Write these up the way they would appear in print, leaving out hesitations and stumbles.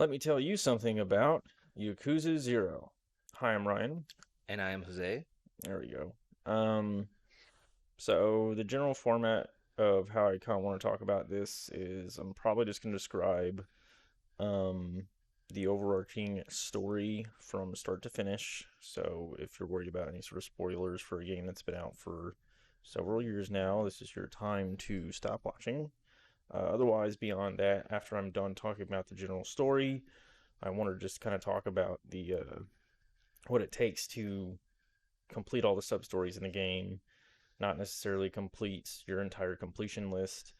Let me tell you something about Yakuza 0. Hi, I'm Ryan. And I am Jose. There we go. So the general format of how I kind of want to talk about this is I'm probably just going to describe um, the overarching story from start to finish. So if you're worried about any sort of spoilers for a game that's been out for several years now, this is your time to stop watching. Otherwise, beyond that, after I'm done talking about the general story, I want to just kind of talk about the what it takes to complete all the sub stories in the game, not necessarily complete your entire completion list.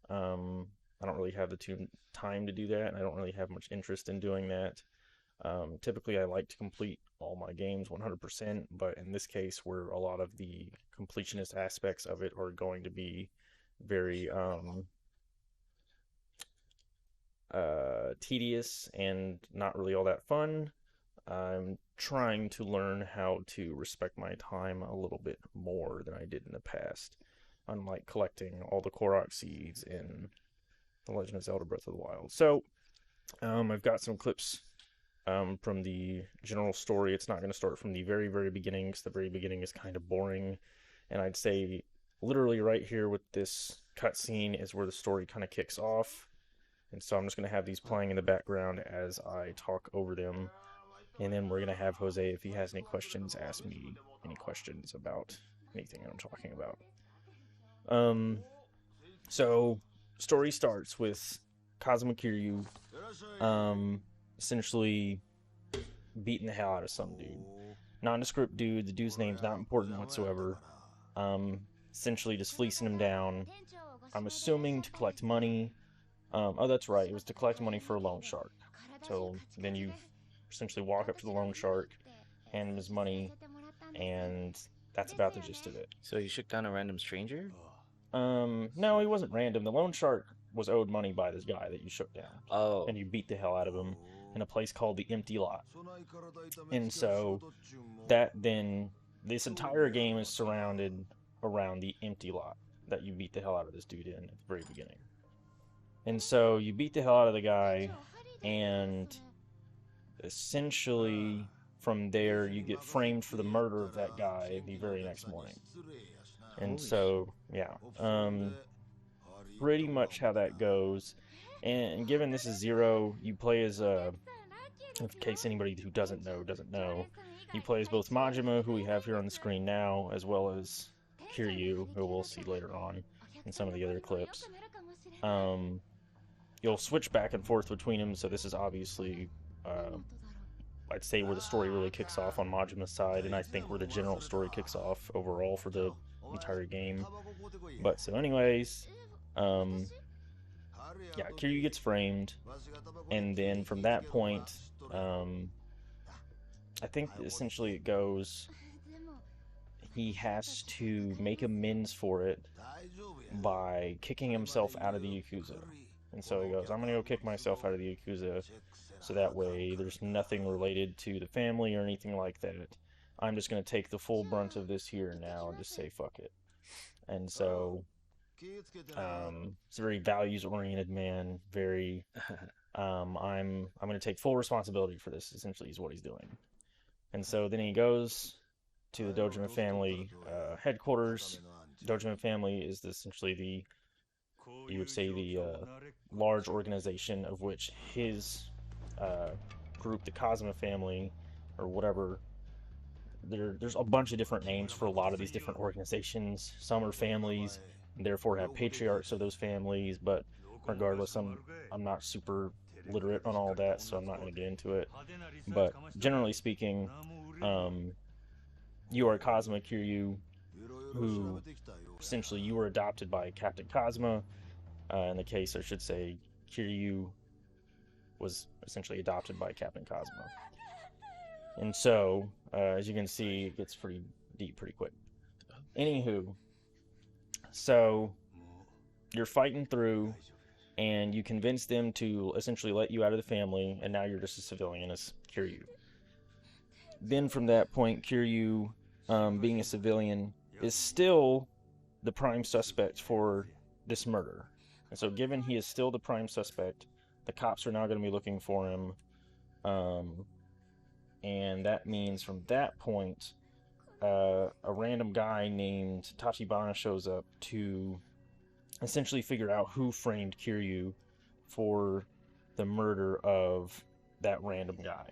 Um, I don't really have the time to do that, and I don't really have much interest in doing that. Typically, I like to complete all my games 100%, but in this case, where a lot of the completionist aspects of it are going to be very tedious and not really all that fun, I'm trying to learn how to respect my time a little bit more than I did in the past. Unlike collecting all the Korok seeds in The Legend of Zelda Breath of the Wild. So, I've got some clips from the general story. It's not going to start from the very, very beginning because the very beginning is kind of boring. And I'd say literally right here with this cutscene is where the story kind of kicks off. And so I'm just going to have these playing in the background as I talk over them. And then we're going to have Jose, if he has any questions, ask me any questions about anything I'm talking about. Um, so, story starts with Kazuma Kiryu um, essentially beating the hell out of some dude. Nondescript dude, the dude's name's not important whatsoever. Um, essentially just fleecing him down. I'm assuming to collect money. Oh, that's right, it was to collect money for a loan shark. So then you essentially walk up to the loan shark, hand him his money, and that's about the gist of it. So you shook down a random stranger? No, he wasn't random. The loan shark was owed money by this guy that you shook down, Oh, and you beat the hell out of him in a place called the Empty Lot. And so that then this entire game is surrounded around the Empty Lot that you beat the hell out of this dude in at the very beginning. And so you beat the hell out of the guy, and essentially from there you get framed for the murder of that guy the very next morning. And holy shit. so yeah, pretty much how that goes. And given this is zero, you play as in case anybody who doesn't know, you play as both Majima, who we have here on the screen now, as well as Kiryu, who we'll see later on in some of the other clips. Um, you'll switch back and forth between them, so this is obviously, uh, I'd say, where the story really kicks off on Majima's side, and I think where the general story kicks off overall for the entire game. But so, anyways, um, yeah, Kiryu gets framed, and then from that point, um, I think essentially it goes he has to make amends for it by kicking himself out of the Yakuza. And so he goes, I'm going to go kick myself out of the Yakuza so that way there's nothing related to the family or anything like that. I'm just going to take the full brunt of this here and now and just say fuck it. And so it's a very values oriented man, very I'm going to take full responsibility for this, essentially, is what he's doing. And so then he goes to the Dojima family headquarters. Dojima family is essentially you would say, the large organization of which his uh, group, the Kazuma family, or whatever, there's a bunch of different names for a lot of these different organizations. Some are families, and therefore have patriarchs of those families, but regardless, I'm not super literate on all that, so I'm not going to get into it. But generally speaking, um, you are Kazuma Kiryu, who essentially you were adopted by Captain Kazuma. In the case, I should say, Kiryu was essentially adopted by Captain Kazuma. And so, as you can see, it gets pretty deep pretty quick. Anywho, so you're fighting through, and you convince them to essentially let you out of the family, and now you're just a civilian as Kiryu. Then from that point, Kiryu, being a civilian, is still the prime suspect for this murder. And so, given he is still the prime suspect, the cops are now going to be looking for him. Um, and that means from that point, a random guy named Tachibana shows up to essentially figure out who framed Kiryu for the murder of that random guy.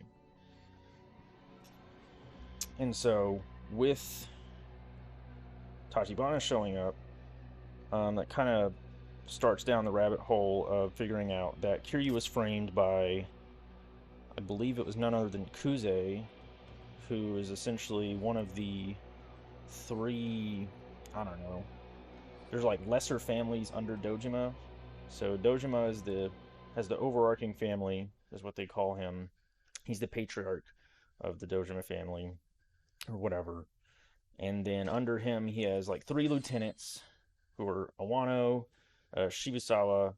And so, with Tachibana showing up, that kind of starts down the rabbit hole of figuring out that Kiryu was framed by, I believe it was none other than Kuze, who is essentially one of the three, I don't know, there's like lesser families under Dojima. So Dojima has the overarching family, is what they call him. He's the patriarch of the Dojima family, or whatever. And then under him, he has like three lieutenants who are Awano, Shibusawa,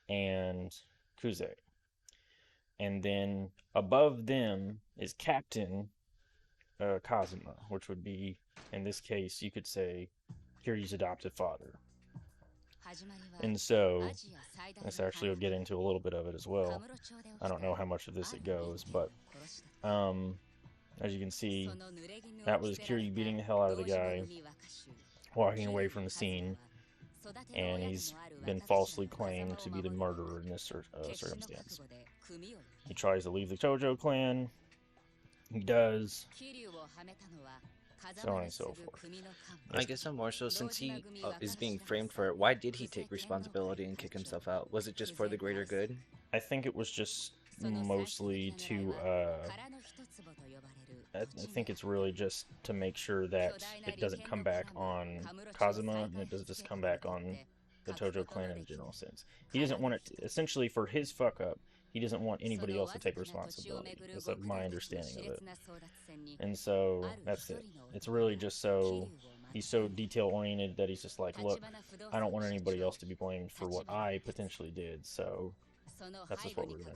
and Kuze. And then above them is Captain Kazuma, which would be, in this case, you could say, Kiryu's adoptive father. And so, this actually will get into a little bit of it as well. I don't know how much of this it goes, but as you can see, that was Kiryu beating the hell out of the guy, walking away from the scene, and he's been falsely claimed to be the murderer in this circumstance. He tries to leave the Tojo clan. He does. So on and so forth. I guess I'm more so, since he is being framed for it, why did he take responsibility and kick himself out? Was it just for the greater good? I think it was just mostly to, I think it's really just to make sure that it doesn't come back on Kazuma, and it doesn't just come back on the Tojo clan in a general sense. He doesn't want it to, essentially, for his fuck up, he doesn't want anybody else to take responsibility. That's like my understanding of it. And so, that's it. It's really just so, he's so detail-oriented that he's just like, look, I don't want anybody else to be blamed for what I potentially did, so that's just what we're gonna,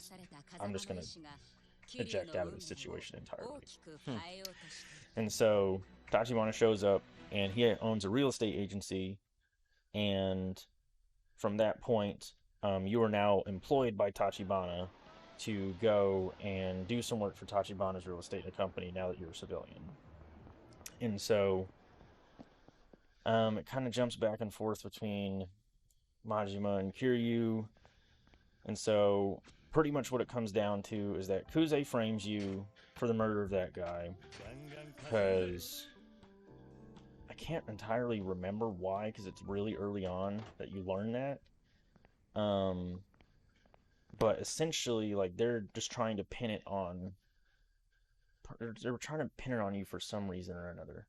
I'm just gonna eject out of the situation entirely. And so, Tachibana shows up, and he owns a real estate agency, and from that point, you are now employed by Tachibana to go and do some work for Tachibana's real estate company now that you're a civilian. And so, it kind of jumps back and forth between Majima and Kiryu. And so, pretty much what it comes down to is that Kuze frames you for the murder of that guy. Because I can't entirely remember why, because it's really early on that you learn that. But essentially, like, they're just trying to pin it on... They were trying to pin it on you for some reason or another.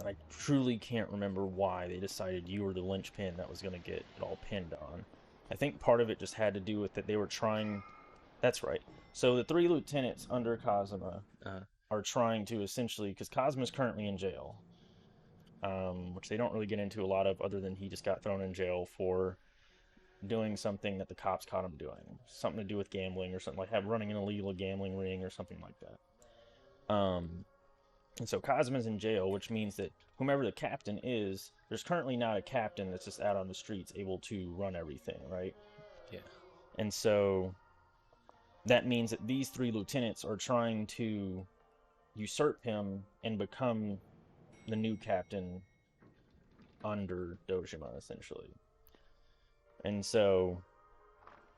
I truly can't remember why they decided you were the linchpin that was going to get it all pinned on. I think part of it just had to do with that they were trying... That's right. So the three lieutenants under Kazuma are trying to essentially... Because Kazuma's currently in jail. Which they don't really get into a lot of, other than he just got thrown in jail for doing something that the cops caught him doing. Something to do with gambling or something, like running an illegal gambling ring or something like that. And so Kazuma's in jail, which means that whomever the captain is, there's currently not a captain that's just out on the streets able to run everything, right? Yeah. And so that means that these three lieutenants are trying to usurp him and become the new captain under Dojima, essentially. And so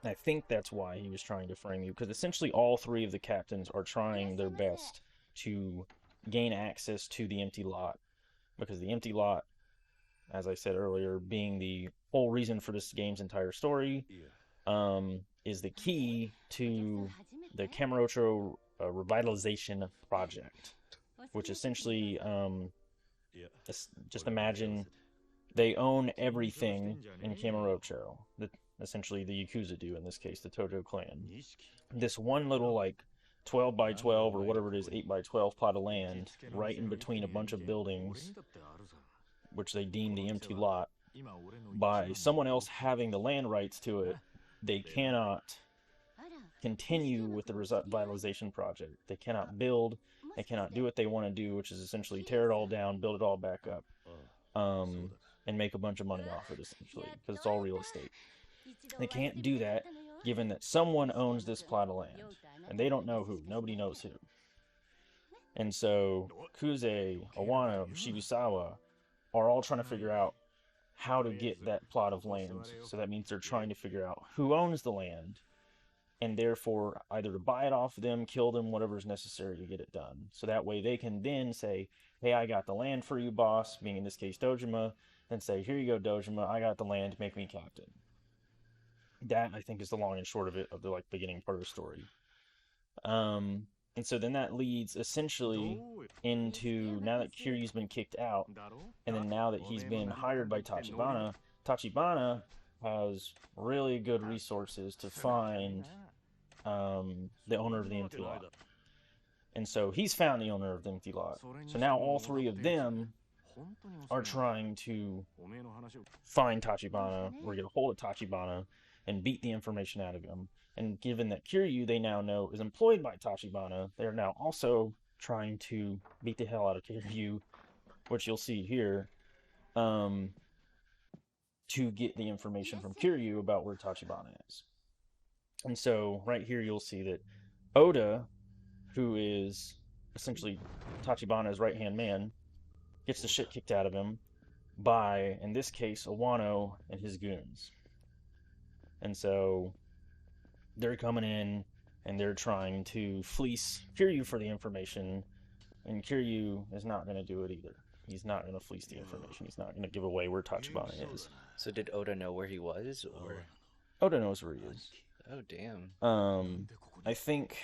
I think that's why he was trying to frame you, because essentially all three of the captains are trying their best to gain access to the empty lot, because the empty lot, as I said earlier, being the whole reason for this game's entire story, is the key to the Kamurocho revitalization project, which essentially, just imagine they own everything in Kamurocho, that essentially the Yakuza do, in this case, the Tojo clan. This one little, like, 12 by 12 or whatever it is, 8 by 12 plot of land right in between a bunch of buildings, which they deem the empty lot, by someone else having the land rights to it, they cannot continue with the revitalization project. They cannot build, they cannot do what they want to do, which is essentially tear it all down, build it all back up, and make a bunch of money off it, essentially, because it's all real estate. They can't do that given that someone owns this plot of land. And they don't know who. Nobody knows who. And so Kuze, Owano, Shibusawa are all trying to figure out how to get that plot of land. So that means they're trying to figure out who owns the land, and therefore either to buy it off them, kill them, whatever's necessary to get it done. So that way they can then say, hey, I got the land for you, boss, being in this case Dojima, and say, here you go, Dojima, I got the land, make me captain. That, I think, is the long and short of it, of the like beginning part of the story. And so then that leads essentially into, now that Kiryu's been kicked out, and then now that he's been hired by Tachibana, Tachibana has really good resources to find the owner of the empty lot. And so he's found the owner of the empty lot. So now all three of them are trying to find Tachibana, or get a hold of Tachibana, and beat the information out of him. And given that Kiryu, they now know, is employed by Tachibana, they're now also trying to beat the hell out of Kiryu, which you'll see here, to get the information from Kiryu about where Tachibana is. And so right here you'll see that Oda, who is essentially Tachibana's right-hand man, gets the shit kicked out of him by, in this case, Owano and his goons. And so they're coming in and they're trying to fleece Kiryu for the information, and Kiryu is not going to do it either. He's not going to fleece the information. He's not going to give away where Tachibana is. So did Oda know where he was, or? Oda knows where he is. Oh, damn. I think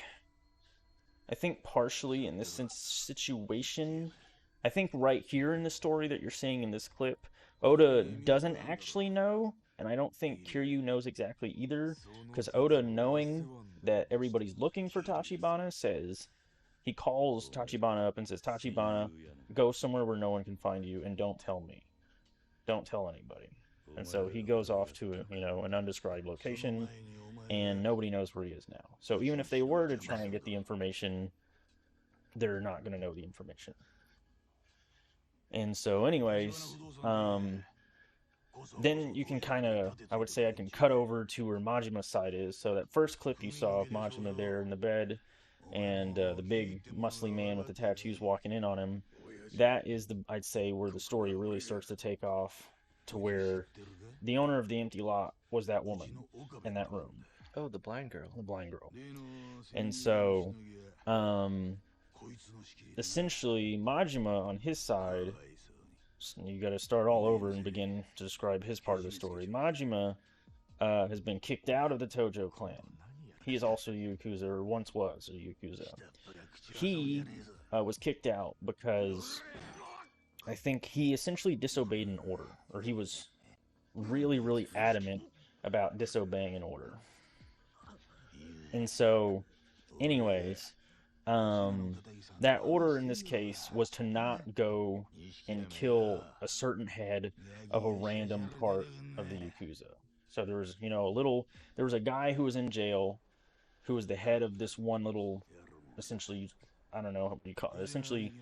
partially in this situation, I think right here in the story that you're seeing in this clip, Oda doesn't actually know, and I don't think Kiryu knows exactly either, because Oda, knowing that everybody's looking for Tachibana, says, he calls Tachibana up and says, Tachibana, go somewhere where no one can find you, and don't tell me. Don't tell anybody. And so he goes off to, an undescribed location, and nobody knows where he is now. So even if they were to try and get the information, they're not going to know the information. And so anyways, then you can kind of, I would say I can cut over to where Majima's side is. So that first clip you saw of Majima there in the bed, and the big muscly man with the tattoos walking in on him, that is, I'd say, where the story really starts to take off, to where the owner of the empty lot was that woman in that room. Oh, the blind girl. The blind girl. And so, essentially, Majima on his side, you got to start all over and begin to describe his part of the story. Majima has been kicked out of the Tojo clan. He is also a Yakuza, or once was a Yakuza. He was kicked out because I think he essentially disobeyed an order, or he was really, really adamant about disobeying an order. And so, anyways, that order in this case was to not go and kill a certain head of a random part of the Yakuza. So there was, there was a guy who was in jail who was the head of this one little, essentially, I don't know what you call it. Essentially,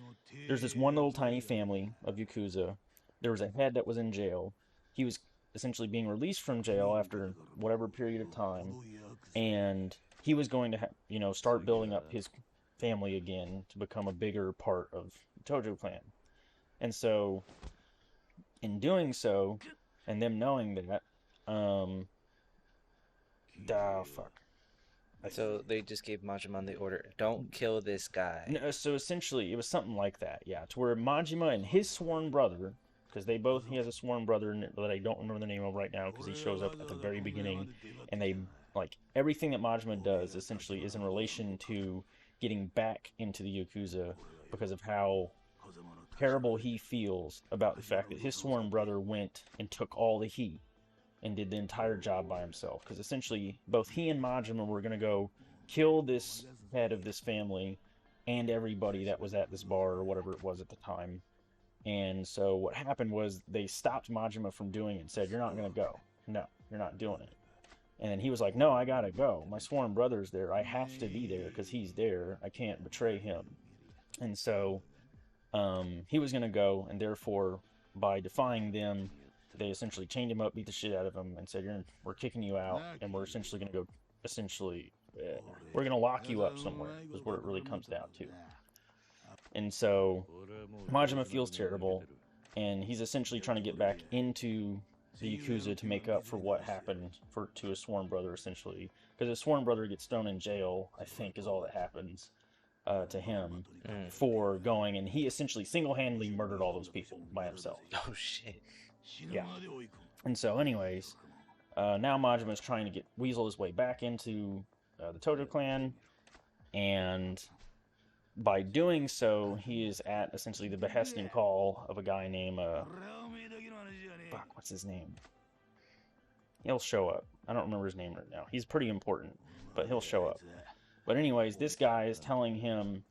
there's this one little tiny family of Yakuza. There was a head that was in jail. He was essentially being released from jail after whatever period of time, and he was going to, start building up his family again to become a bigger part of the Tojo clan. And so, in doing so, and them knowing that, So they just gave Majima the order, don't kill this guy. No, so essentially, it was something like that, yeah. To where Majima and his sworn brother, because he has a sworn brother that I don't remember the name of right now, because he shows up at the very beginning, and they, everything that Majima does, essentially, is in relation to getting back into the Yakuza, because of how terrible he feels about the fact that his sworn brother went and took all the heat and did the entire job by himself. Because essentially, both he and Majima were going to go kill this head of this family and everybody that was at this bar or whatever it was at the time. And so what happened was they stopped Majima from doing it and said, you're not going to go. No, you're not doing it. And then he was like, no, I got to go. My sworn brother's there. I have to be there because he's there. I can't betray him. And so he was going to go, and therefore, by defying them, they essentially chained him up, beat the shit out of him, and said, we're kicking you out, and we're essentially going to go, we're going to lock you up somewhere, is what it really comes down to. And so Majima feels terrible, and he's essentially trying to get back into the Yakuza to make up for what happened to his sworn brother, essentially. Because his sworn brother gets thrown in jail, I think, is all that happens to him for going, and he essentially single-handedly murdered all those people by himself. Oh, shit. Yeah. And so, anyways, now Majima is trying to weasel his way back into the Tojo clan, and by doing so, he is at essentially the behest and call of a guy named what's his name? He'll show up. I don't remember his name right now. He's pretty important, but he'll show up. But anyways, this guy is telling him,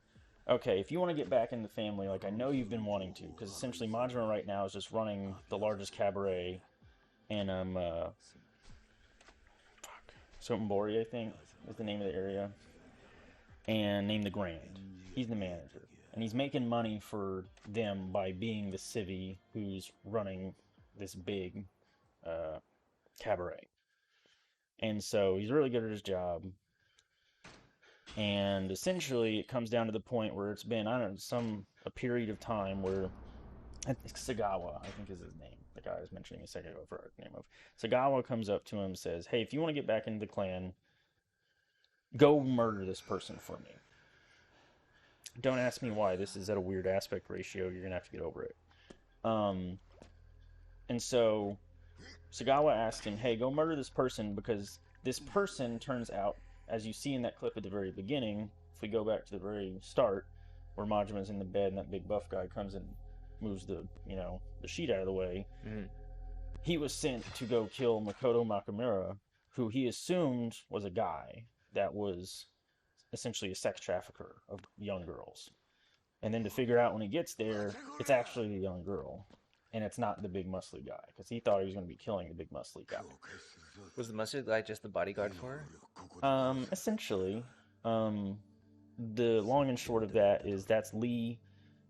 okay, if you want to get back in the family, like I know you've been wanting to, because essentially Majima right now is just running the largest cabaret in Sotenbori, I think, is the name of the area, and named the Grand. He's the manager, and he's making money for them by being the civvy who's running this big cabaret. And so he's really good at his job. And essentially, it comes down to the point where it's been, I don't know, a period of time where Sagawa, I think is his name. The guy I was mentioning a second ago, I forgot the name of. Sagawa comes up to him and says, hey, if you want to get back into the clan, go murder this person for me. Don't ask me why. This is at a weird aspect ratio. You're going to have to get over it. And so Sagawa asked him, hey, go murder this person, because this person turns out, as you see in that clip at the very beginning, if we go back to the very start, where Majima's in the bed and that big buff guy comes and moves the sheet out of the way, he was sent to go kill Makoto Makamura, who he assumed was a guy that was essentially a sex trafficker of young girls. And then to figure out when he gets there, it's actually the young girl. And it's not the big muscly guy, because he thought he was going to be killing the big muscly guy. Was the muscly guy just the bodyguard for her? Essentially. The long and short of that is that's Lee.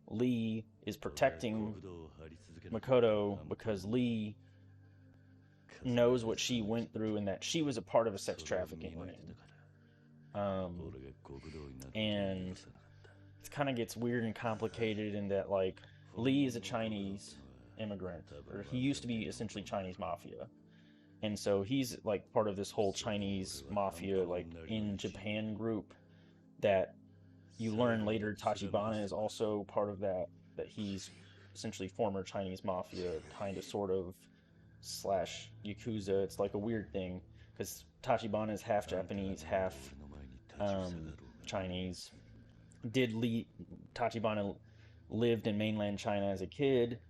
Lee is protecting Makoto because Lee knows what she went through and that she was a part of a sex trafficking ring. And it kind of gets weird and complicated in that, like, Lee is a Chinese immigrant, or he used to be essentially Chinese mafia, and so he's like part of this whole Chinese mafia, like in Japan group that you learn later Tachibana is also part of that he's essentially former Chinese mafia, kind of sort of slash Yakuza. It's like a weird thing because Tachibana is half Japanese, half Chinese. Tachibana lived in mainland China as a kid,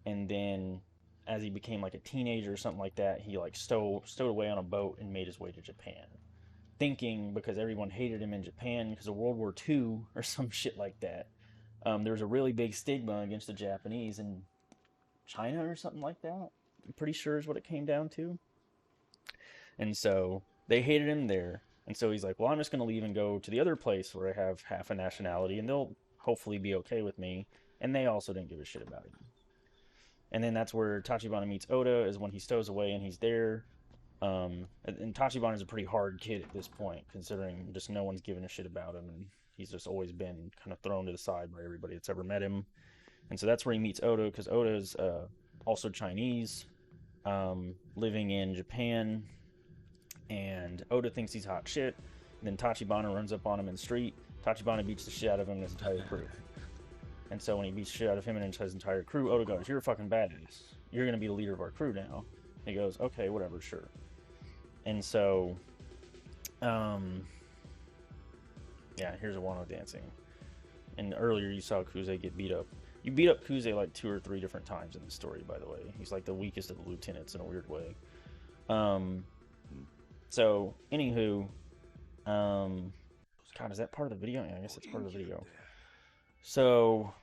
and then as he became like a teenager or something like that, he like stowed away on a boat and made his way to Japan, thinking because everyone hated him in Japan because of World War II or some shit like that. There was a really big stigma against the Japanese in China or something like that. I'm pretty sure is what it came down to. And so they hated him there. And so he's like, well, I'm just going to leave and go to the other place where I have half a nationality and they'll hopefully be okay with me. And they also didn't give a shit about him. And then that's where Tachibana meets Oda, is when he stows away and he's there. And Tachibana is a pretty hard kid at this point, considering just no one's giving a shit about him. And he's just always been kind of thrown to the side by everybody that's ever met him. And so that's where he meets Oda, because Oda is also Chinese, living in Japan. And Oda thinks he's hot shit. And then Tachibana runs up on him in the street. Tachibana beats the shit out of him and his entire crew. And so when he beats the shit out of him and his entire crew, Oda goes, you're a fucking badass. You're going to be the leader of our crew now. And he goes, okay, whatever, sure. And so, yeah, here's a Wano dancing. And earlier you saw Kuze get beat up. You beat up Kuze like 2 or 3 different times in the story, by the way. He's like the weakest of the lieutenants in a weird way. So, anywho, God, is that part of the video? Yeah, I guess it's part of the video. So,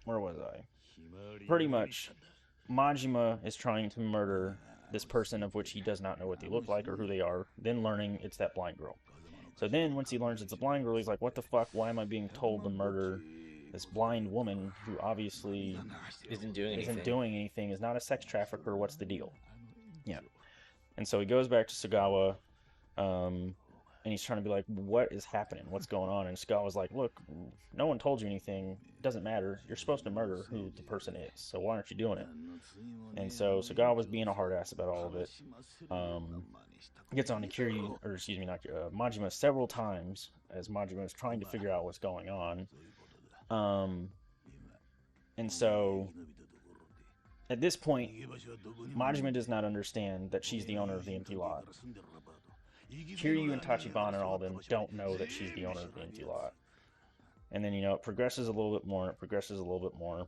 where was I? Pretty much, Majima is trying to murder this person of which he does not know what they look like or who they are, then learning it's that blind girl. So then, once he learns it's a blind girl, he's like, what the fuck? Why am I being told to murder this blind woman who obviously Isn't doing isn't anything. doing anything, is not a sex trafficker. What's the deal? Yeah. And so he goes back to Sagawa, and he's trying to be like, what is happening? What's going on? And Sagawa's like, look, no one told you anything. It doesn't matter. You're supposed to murder who the person is, so why aren't you doing it? And so Sagawa's being a hard ass about all of it. Um, Gets on to Kiryu, or excuse me, not Majima several times as Majima is trying to figure out what's going on. Um, and so at this point, Majima does not understand that she's the owner of the empty lot. Kiryu and Tachibana and all of them don't know that she's the owner of the empty lot. And then, it progresses a little bit more, and it progresses a little bit more.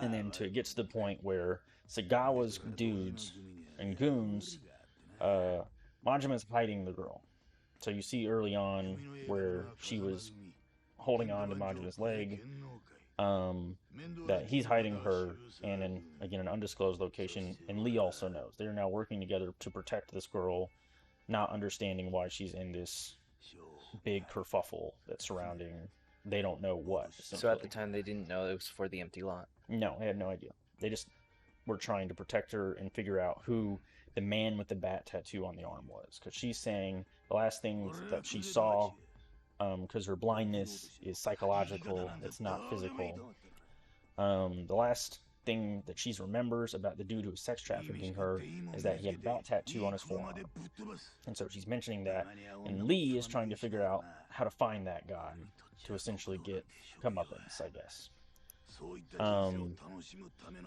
And then to get to the point where Sagawa's dudes and goons, Majima's hiding the girl. So you see early on where she was holding on to Majima's leg, that he's hiding her, and in, again, an undisclosed location, and Lee also knows. They're now working together to protect this girl, not understanding why she's in this big kerfuffle that's surrounding they don't know what. So at the time, they didn't know it was for the empty lot. No, they had no idea. They just were trying to protect her and figure out who the man with the bat tattoo on the arm was, because she's saying the last thing that she saw, because her blindness is psychological, it's not physical. The last thing that she remembers about the dude who was sex trafficking her is that he had a bat tattoo on his forearm. And so she's mentioning that, and Lee is trying to figure out how to find that guy to essentially get comeuppance, I guess.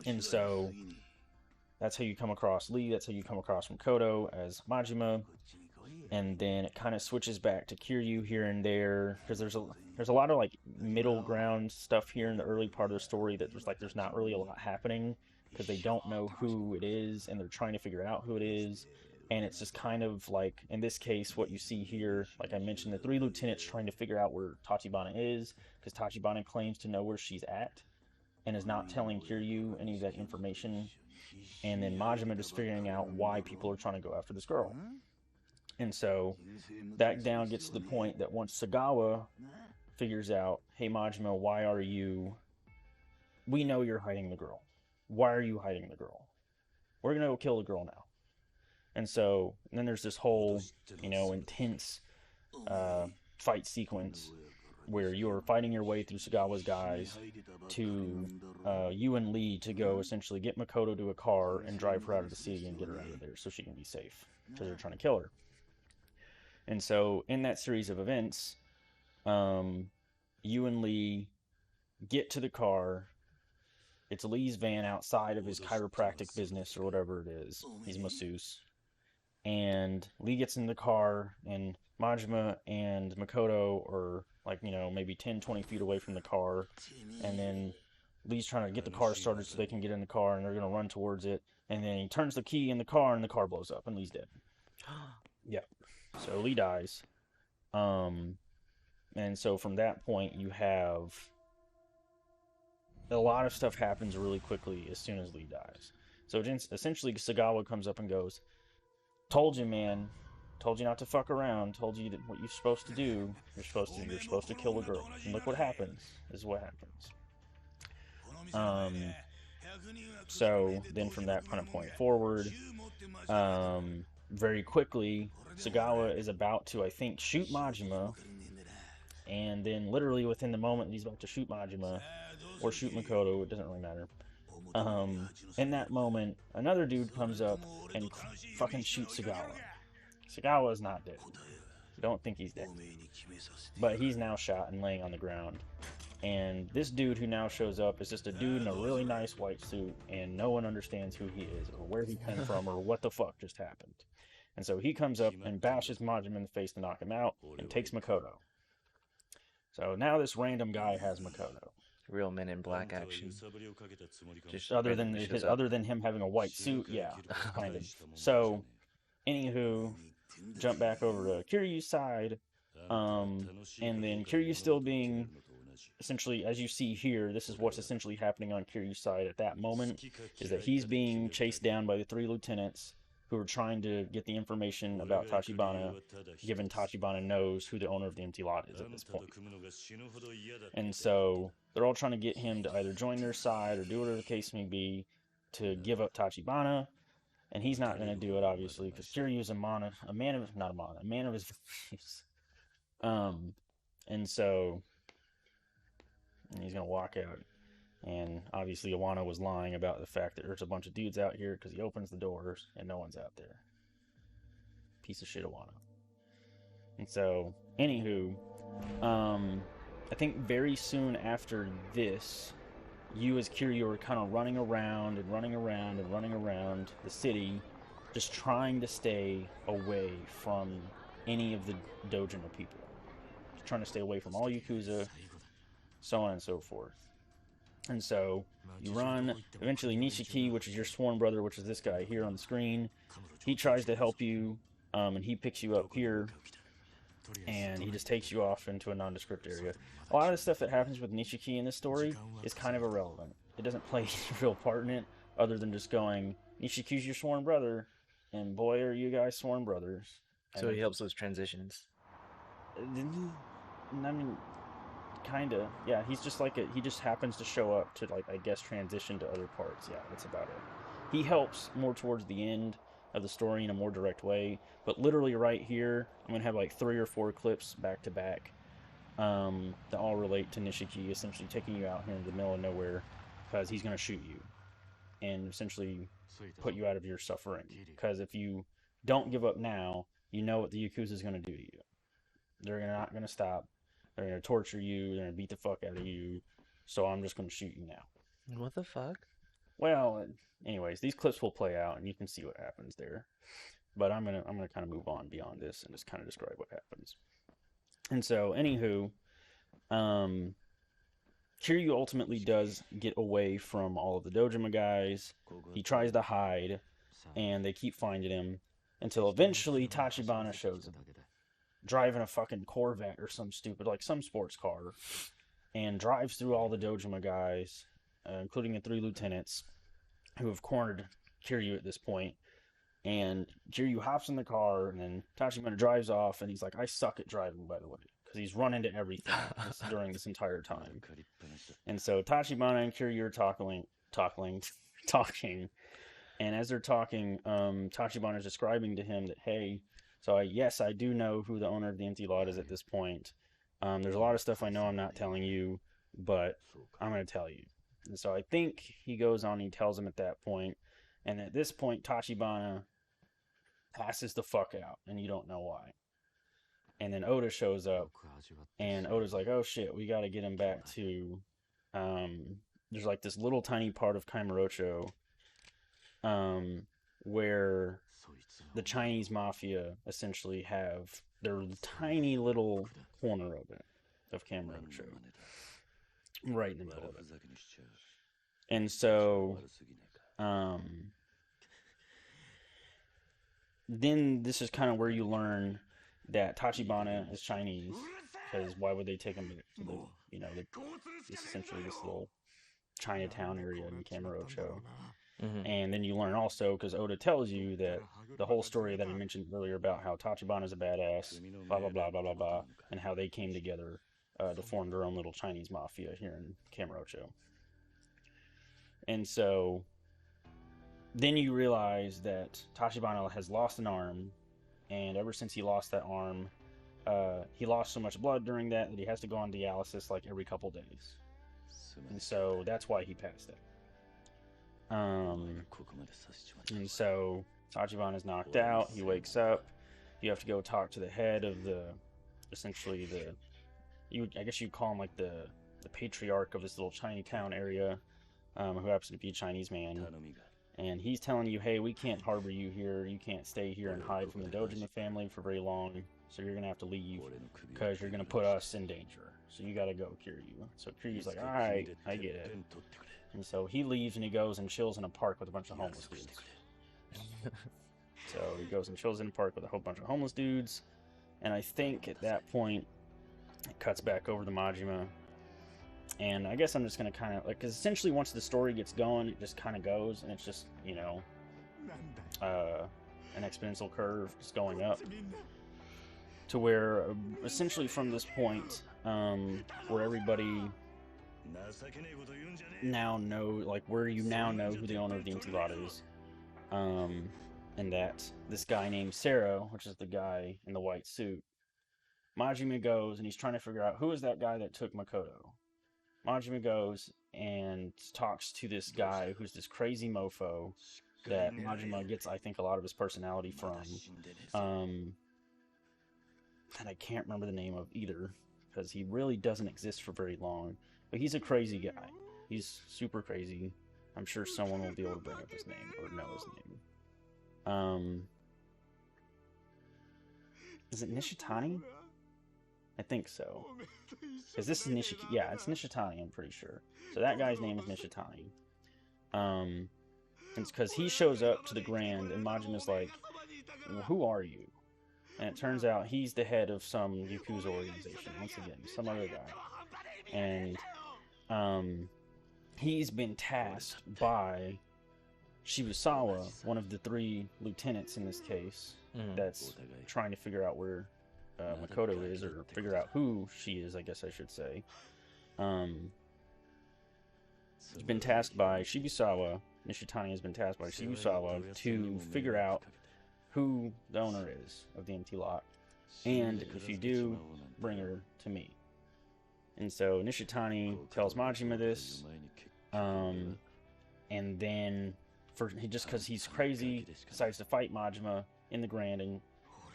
And so that's how you come across Lee. That's how you come across Makoto as Majima. And then it kind of switches back to Kiryu here and there, because there's a lot of like middle ground stuff here in the early part of the story that there's not really a lot happening, because they don't know who it is and they're trying to figure out who it is. And it's just kind of like, in this case, what you see here, like I mentioned, the three lieutenants trying to figure out where Tachibana is, because Tachibana claims to know where she's at and is not telling Kiryu any of that information. And then Majima just figuring out why people are trying to go after this girl. And so that down gets to the point that once Sagawa figures out, hey Majima, we know you're hiding the girl. Why are you hiding the girl? We're gonna go kill the girl now. And then there's this whole, intense fight sequence where you're fighting your way through Sagawa's guys to you and Lee to go essentially get Makoto to a car and drive her out of the city and get her out of there so she can be safe, because they're trying to kill her. And so in that series of events, you and Lee get to the car. It's Lee's van outside of his chiropractic business or whatever it is. He's a masseuse. And Lee gets in the car, and Majima and Makoto are maybe 10, 20 feet away from the car. And then Lee's trying to get the car started so they can get in the car, and they're going to run towards it. And then he turns the key in the car, and the car blows up, and Lee's dead. Yeah. So Lee dies. And so from that point, you have a lot of stuff happens really quickly as soon as Lee dies. So essentially, Sagawa comes up and goes, told you, man. Told you not to fuck around. Told you that what you're supposed to do. You're supposed to kill the girl. And look what happens. This is what happens. So then from that kind of point forward, very quickly, Sagawa is about to, I think, shoot Majima. And then literally within the moment that he's about to shoot Majima, or shoot Makoto, it doesn't really matter. In that moment, another dude comes up and fucking shoots Sagawa. Sagawa is not dead. Don't think he's dead. But he's now shot and laying on the ground. And this dude who now shows up is just a dude in a really nice white suit, and no one understands who he is, or where he came from, or what the fuck just happened. And so he comes up and bashes Majima in the face to knock him out, and takes Makoto. So now this random guy has Makoto. Real Men in Black action. Just other than him having a white suit, yeah, kind of. So, anywho, jump back over to Kiryu's side, and then Kiryu still being, essentially, as you see here, this is what's essentially happening on Kiryu's side at that moment, is that he's being chased down by the three lieutenants, who are trying to get the information about Tachibana, given Tachibana knows who the owner of the empty lot is at this point. And so they're all trying to get him to either join their side or do whatever the case may be to give up Tachibana. And he's not going to do it, obviously, because Kiryu's a man of his beliefs. And so he's going to walk out. And obviously Iwano was lying about the fact that there's a bunch of dudes out here because he opens the doors and no one's out there. Piece of shit Iwano. And so, anywho, I think very soon after this, you as Kiryu are kind of running around the city, just trying to stay away from any of the Dojima people. Just trying to stay away from all Yakuza, so on and so forth. And so you run. Eventually Nishiki, which is your sworn brother, which is this guy here on the screen, he tries to help you, and he picks you up here, and he just takes you off into a nondescript area. A lot of the stuff that happens with Nishiki in this story is kind of irrelevant. It doesn't play a real part in it, other than just going, Nishiki's your sworn brother, and boy, are you guys sworn brothers. So he helps those transitions. I mean, kinda. Yeah, he's just like he just happens to show up to, like, I guess, transition to other parts. Yeah, that's about it. He helps more towards the end of the story in a more direct way, but literally right here, I'm gonna have like 3 or 4 clips back to back that all relate to Nishiki essentially taking you out here in the middle of nowhere because he's gonna shoot you and essentially put you out of your suffering. Because if you don't give up now, you know what the Yakuza is gonna do to you. They're not gonna stop. They're going to torture you. They're going to beat the fuck out of you. So I'm just going to shoot you now. What the fuck? Well, anyways, these clips will play out, and you can see what happens there. But I'm gonna kind of move on beyond this and just kind of describe what happens. And so, anywho, Kiryu ultimately does get away from all of the Dojima guys. He tries to hide, and they keep finding him until eventually Tachibana shows up, driving a fucking Corvette or some stupid, like some sports car, and drives through all the Dojima guys, including the 3 lieutenants, who have cornered Kiryu at this point. And Kiryu hops in the car, and then Tachibana drives off, and he's like, I suck at driving, by the way, because he's run into everything during this entire time. And so Tachibana and Kiryu are talking, and as they're talking, Tachibana is describing to him that, hey, so yes, I do know who the owner of the empty lot is at this point. There's a lot of stuff I know I'm not telling you, but I'm going to tell you. And so I think he goes on, he tells him at that point, and at this point, Tachibana passes the fuck out, and you don't know why. And then Oda shows up, and Oda's like, oh shit, we got to get him back to, there's like this little tiny part of Kamurocho, where the Chinese mafia essentially have their tiny little corner of it, of Kamurocho, right in the middle of it. And so, then this is kind of where you learn that Tachibana is Chinese, because why would they take him to essentially this little Chinatown area in Kamurocho. Mm-hmm. And then you learn also, because Oda tells you that the whole story that I mentioned earlier about how Tachibana is a badass, blah, blah, blah, blah, blah, blah, and how they came together to form their own little Chinese mafia here in Kamurocho. And so then you realize that Tachibana has lost an arm, and ever since he lost that arm, he lost so much blood during that he has to go on dialysis like every couple days. And so that's why he passed out. And so Tachibana is knocked out. He wakes up. You have to go talk to the head of I guess you'd call him like the patriarch of this little Chinatown area, who happens to be a Chinese man. And he's telling you, hey, we can't harbor you here. You can't stay here and hide from the Dojima family for very long. So you're going to have to leave because you're going to put us in danger. So you got to go, Kiryu. So Kiryu's like, all right, I get it. And so he leaves and he goes and chills in a park with a bunch of homeless dudes. So he goes and chills in a park with a whole bunch of homeless dudes. And I think at that point, it cuts back over to Majima. And I guess I'm just going to kind of, like, because essentially once the story gets going, it just kind of goes. And it's just, an exponential curve just going up to where essentially from this point where everybody now know, like where you now know who the owner of the empty lot is, and that this guy named Sarah, which is the guy in the white suit, Majima goes and he's trying to figure out who is that guy that took Makoto. Majima goes and talks to this guy who's this crazy mofo that Majima gets, I think, a lot of his personality from. And I can't remember the name of either because he really doesn't exist for very long. But he's a crazy guy. He's super crazy. I'm sure someone will be able to bring up his name or know his name. Is it Nishitani? I think so. Because this is yeah, it's Nishitani, I'm pretty sure. So that guy's name is Nishitani. It's because he shows up to the Grand and Majima's like, well, who are you? And it turns out he's the head of some Yakuza organization, once again, some other guy. And he's been tasked by Shibusawa, one of the 3 lieutenants in this case, that's trying to figure out where Makoto is, or figure out who she is, I guess I should say. He's been tasked by Shibusawa, Nishitani has been tasked by Shibusawa to figure out who the owner is of the empty lot, and if you do, bring her to me. And so Nishitani tells Majima this, and then just because he's crazy, decides to fight Majima in the Grand, and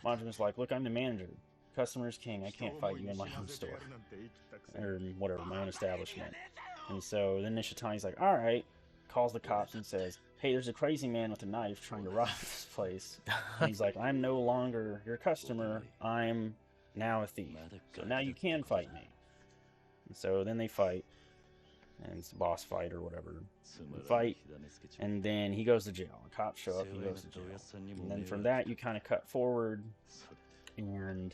Majima's like, look, I'm the manager. Customer's king. I can't fight you in my own store. Or whatever, my own establishment. And so then Nishitani's like, alright, calls the cops and says, hey, there's a crazy man with a knife trying to rob this place. And he's like, I'm no longer your customer. I'm now a thief. So now you can fight me. And so then they fight. And it's a boss fight or whatever. They fight. And then he goes to jail. The cops show up. He goes to jail. And then from that, you kind of cut forward. And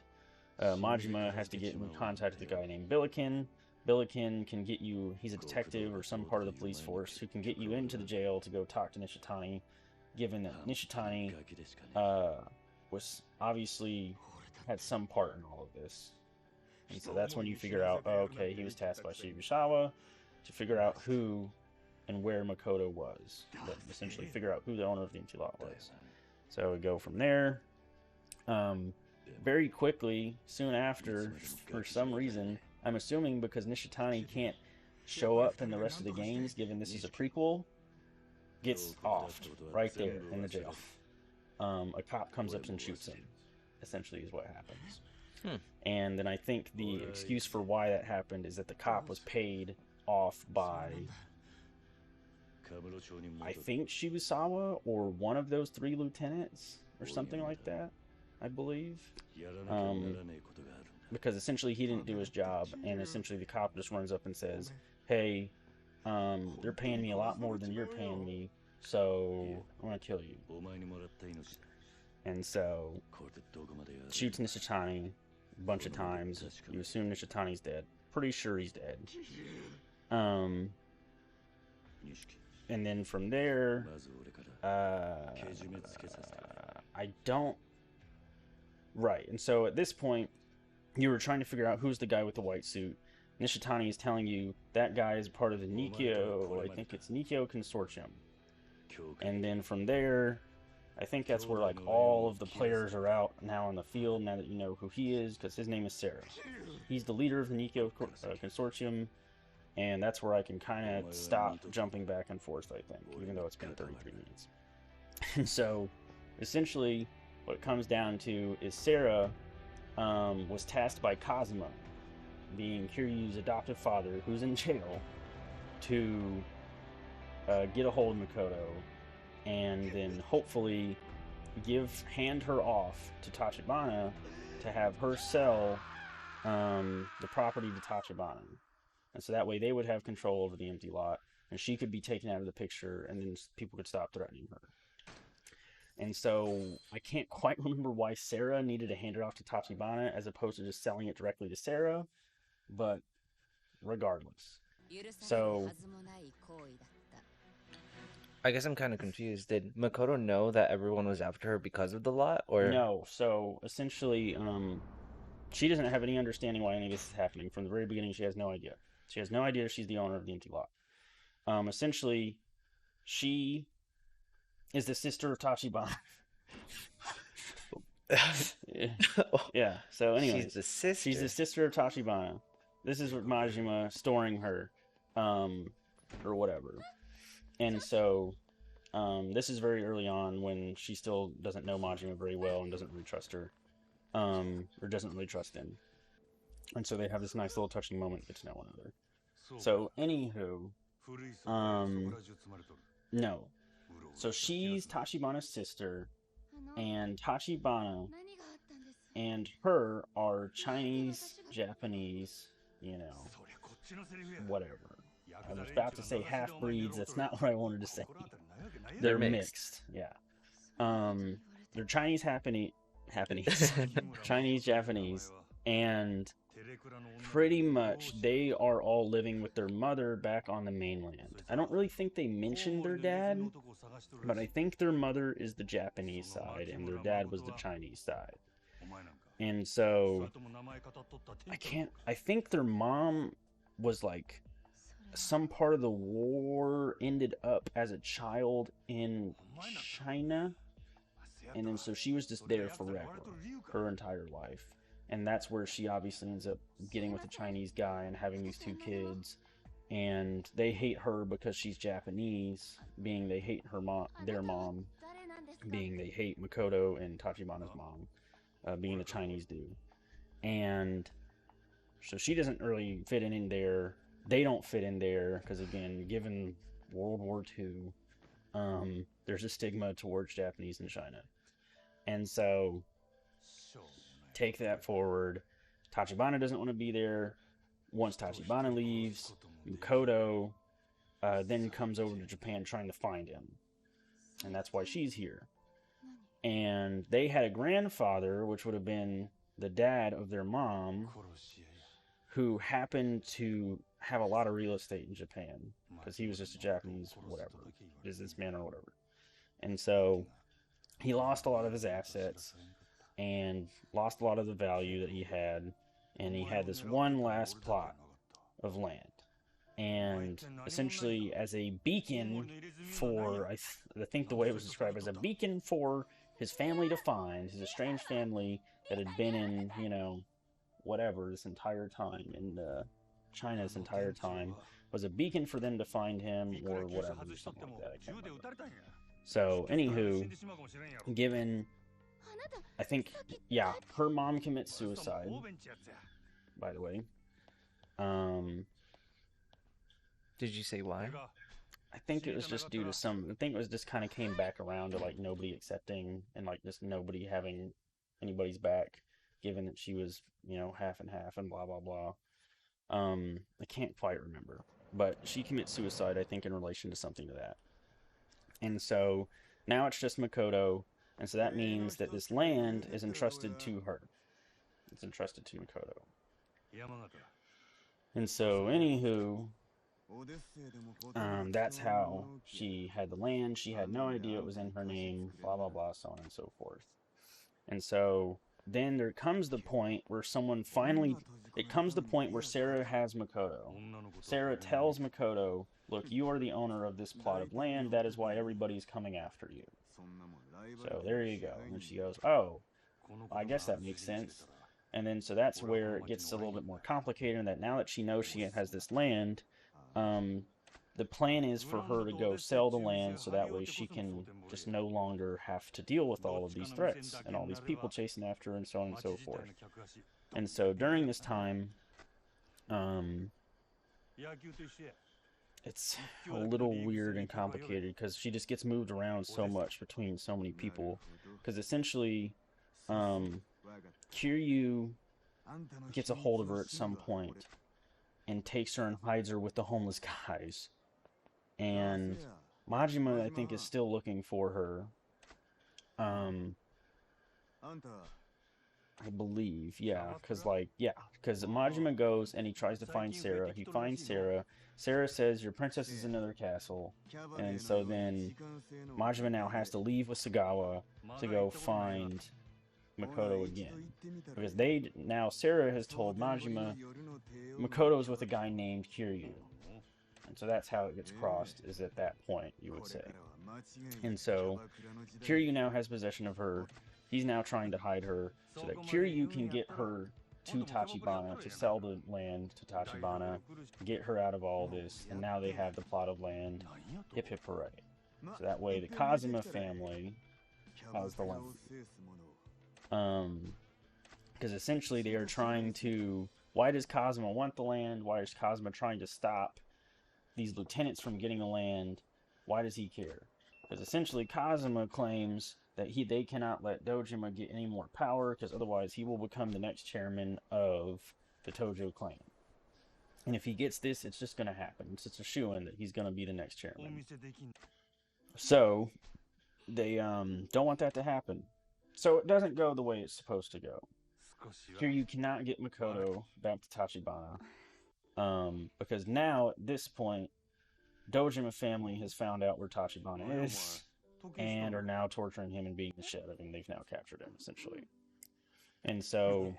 Majima has to get in contact with a guy named Billiken. Billiken can get you, he's a detective or some part of the police force who can get you into the jail to go talk to Nishitani, given that Nishitani was obviously had some part in all of this. And so that's when you figure out, oh, okay, he was tasked by Shibusawa to figure out who and where Makoto was. But essentially figure out who the owner of the empty lot was. So we go from there. Very quickly, soon after, for some reason, I'm assuming because Nishitani can't show up in the rest of the games, given this is a prequel, gets offed right there in the jail. A cop comes up and shoots him, essentially is what happens. And then I think the excuse for why that happened is that the cop was paid off by, I think, Shibusawa or one of those 3 lieutenants or something like that, I believe. Because essentially he didn't do his job, and essentially the cop just runs up and says, hey, they're paying me a lot more than you're paying me, so I'm gonna kill you. And so shoots Nishitani a bunch of times. You assume Nishitani's dead. Pretty sure he's dead. And then from there, I don't... Right, and so at this point, you were trying to figure out who's the guy with the white suit. Nishitani is telling you that guy is part of the Nikyo, I think it's Nikyo Consortium. And then from there, I think that's where like all of the players are out now on the field, now that you know who he is, because his name is Sarah. He's the leader of the Nikyo Consortium, and that's where I can kind of stop jumping back and forth, I think, even though it's been 33 minutes. And so, essentially, what it comes down to is Sarah was tasked by Kazuma, being Kiryu's adoptive father, who's in jail, to get a hold of Makoto, and then hopefully hand her off to Tachibana to have her sell the property to Tachibana. And so that way they would have control over the empty lot, and she could be taken out of the picture, and then people could stop threatening her. And so I can't quite remember why Sarah needed to hand it off to Tachibana as opposed to just selling it directly to Sarah, but regardless. So I guess I'm kind of confused. Did Makoto know that everyone was after her because of the lot, or No, so essentially, she doesn't have any understanding why any of this is happening. From the very beginning, she has no idea. She has no idea she's the owner of the empty lot. Essentially, she is the sister of Tachibana. Yeah. So, she's anyways, the she's the sister? sister of Tachibana. This is what Majima storing her, um, or whatever. And so, this is very early on when she still doesn't know Majima very well and doesn't really trust her, or doesn't really trust him. And so they have this nice little touching moment to get to know one another. So, anywho, um, no. So she's Tachibana's sister, and Tachibana and her are Chinese, Japanese, you know, whatever. I was about to say half breeds. That's not what I wanted to say. They're They're mixed. mixed. Yeah. They're Chinese Japanese, Chinese Japanese, and pretty much they are all living with their mother back on the mainland. I don't really think they mentioned their dad, but I think their mother is the Japanese side and their dad was the Chinese side. And so I think their mom was like some part of the war ended up as a child in China, and then so she was just there forever, her entire life. And that's where she obviously ends up getting with the Chinese guy and having these two kids. And they hate her because she's Japanese, being they hate her mom, their mom, being they hate Makoto and Tachibana's mom, being the Chinese dude. And so she doesn't really fit in there. They don't fit in there because, again, given World War II, there's a stigma towards Japanese in China. And so take that forward. Tachibana doesn't want to be there. Once Tachibana leaves, Makoto then comes over to Japan trying to find him. And that's why she's here. And they had a grandfather, which would have been the dad of their mom, who happened to have a lot of real estate in Japan because he was just a Japanese, whatever, businessman or whatever. And so he lost a lot of his assets and lost a lot of the value that he had. And he had this one last plot of land. And essentially, as a beacon for, I think the way it was described, as a beacon for his family to find, his estranged family that had been in, you know, whatever this entire time, in China this entire time, was a beacon for them to find him or whatever, or something like that. I can't remember. So, anywho, given, I think, yeah, her mom commits suicide, by the way. Did you say why? I think it was just due to I think it was just kind of came back around to like nobody accepting and like just nobody having anybody's back, given that she was, you know, half and half and blah blah blah. I can't quite remember, but she commits suicide, I think, in relation to something to that. And so now it's just Makoto, and so that means that this land is entrusted to her. It's entrusted to Makoto. And so, anywho, that's how she had the land. She had no idea it was in her name, blah, blah, blah, so on and so forth. And so then there comes the point where it comes the point where Sarah has Makoto. Sarah tells Makoto, look, you are the owner of this plot of land. That is why everybody's coming after you. So there you go. And she goes, oh, I guess that makes sense. And then so that's where it gets a little bit more complicated, and that now that she knows she has this land, the plan is for her to go sell the land so that way she can just no longer have to deal with all of these threats and all these people chasing after her and so on and so forth. And so during this time, it's a little weird and complicated because she just gets moved around so much between so many people. Because essentially, Kiryu gets a hold of her at some point and takes her and hides her with the homeless guys. And Majima, I think, is still looking for her. I believe, yeah, because Majima goes and he tries to find Sarah. He finds Sarah. Sarah says, "Your princess is in another castle," and so then Majima now has to leave with Sagawa to go find Makoto again, because Sarah has told Majima Makoto's with a guy named Kiryu, and so that's how it gets crossed. Is at that point, you would say, and so Kiryu now has possession of her. He's now trying to hide her so that Kiryu can get her to Tachibana, to sell the land to Tachibana, get her out of all this, and now they have the plot of land. Hip hip hooray. So that way the Kazuma family has the land. Because essentially they are trying to... Why does Kazuma want the land? Why is Kazuma trying to stop these lieutenants from getting the land? Why does he care? Because essentially Kazuma claims that they cannot let Dojima get any more power, because otherwise he will become the next chairman of the Tojo clan. And if he gets this, it's just going to happen. It's just a shoo-in that he's going to be the next chairman. So they don't want that to happen. So it doesn't go the way it's supposed to go. Here you cannot get Makoto back to Tachibana. Because now, at this point, Dojima family has found out where Tachibana is, and are now torturing him and beating the shit out of him. They've now captured him, essentially. And so,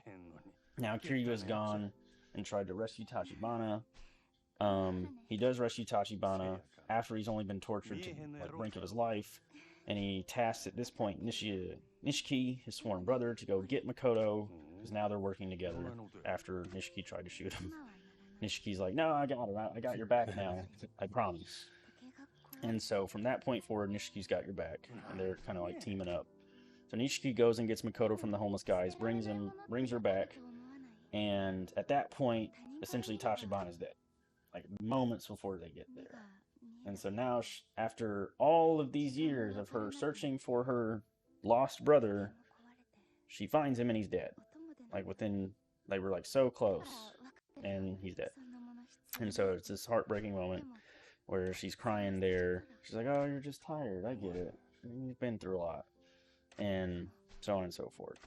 now Kiryu is gone and tried to rescue Tachibana. He does rescue Tachibana after he's only been tortured to the brink of his life, and he tasks at this point Nishiki, his sworn brother, to go get Makoto, because now they're working together after Nishiki tried to shoot him. Nishiki's like, "No, I got him. I got your back now. I promise." And so from that point forward, Nishiki's got your back, and they're kind of like teaming up. So Nishiki goes and gets Makoto from the homeless guys, brings her back, and at that point, essentially Tachibana's dead, like moments before they get there. And so now, after all of these years of her searching for her lost brother, she finds him and he's dead. Like they were like so close, and he's dead. And so it's this heartbreaking moment where she's crying there. She's like, "Oh, you're just tired. I get it. You've been through a lot." And so on and so forth.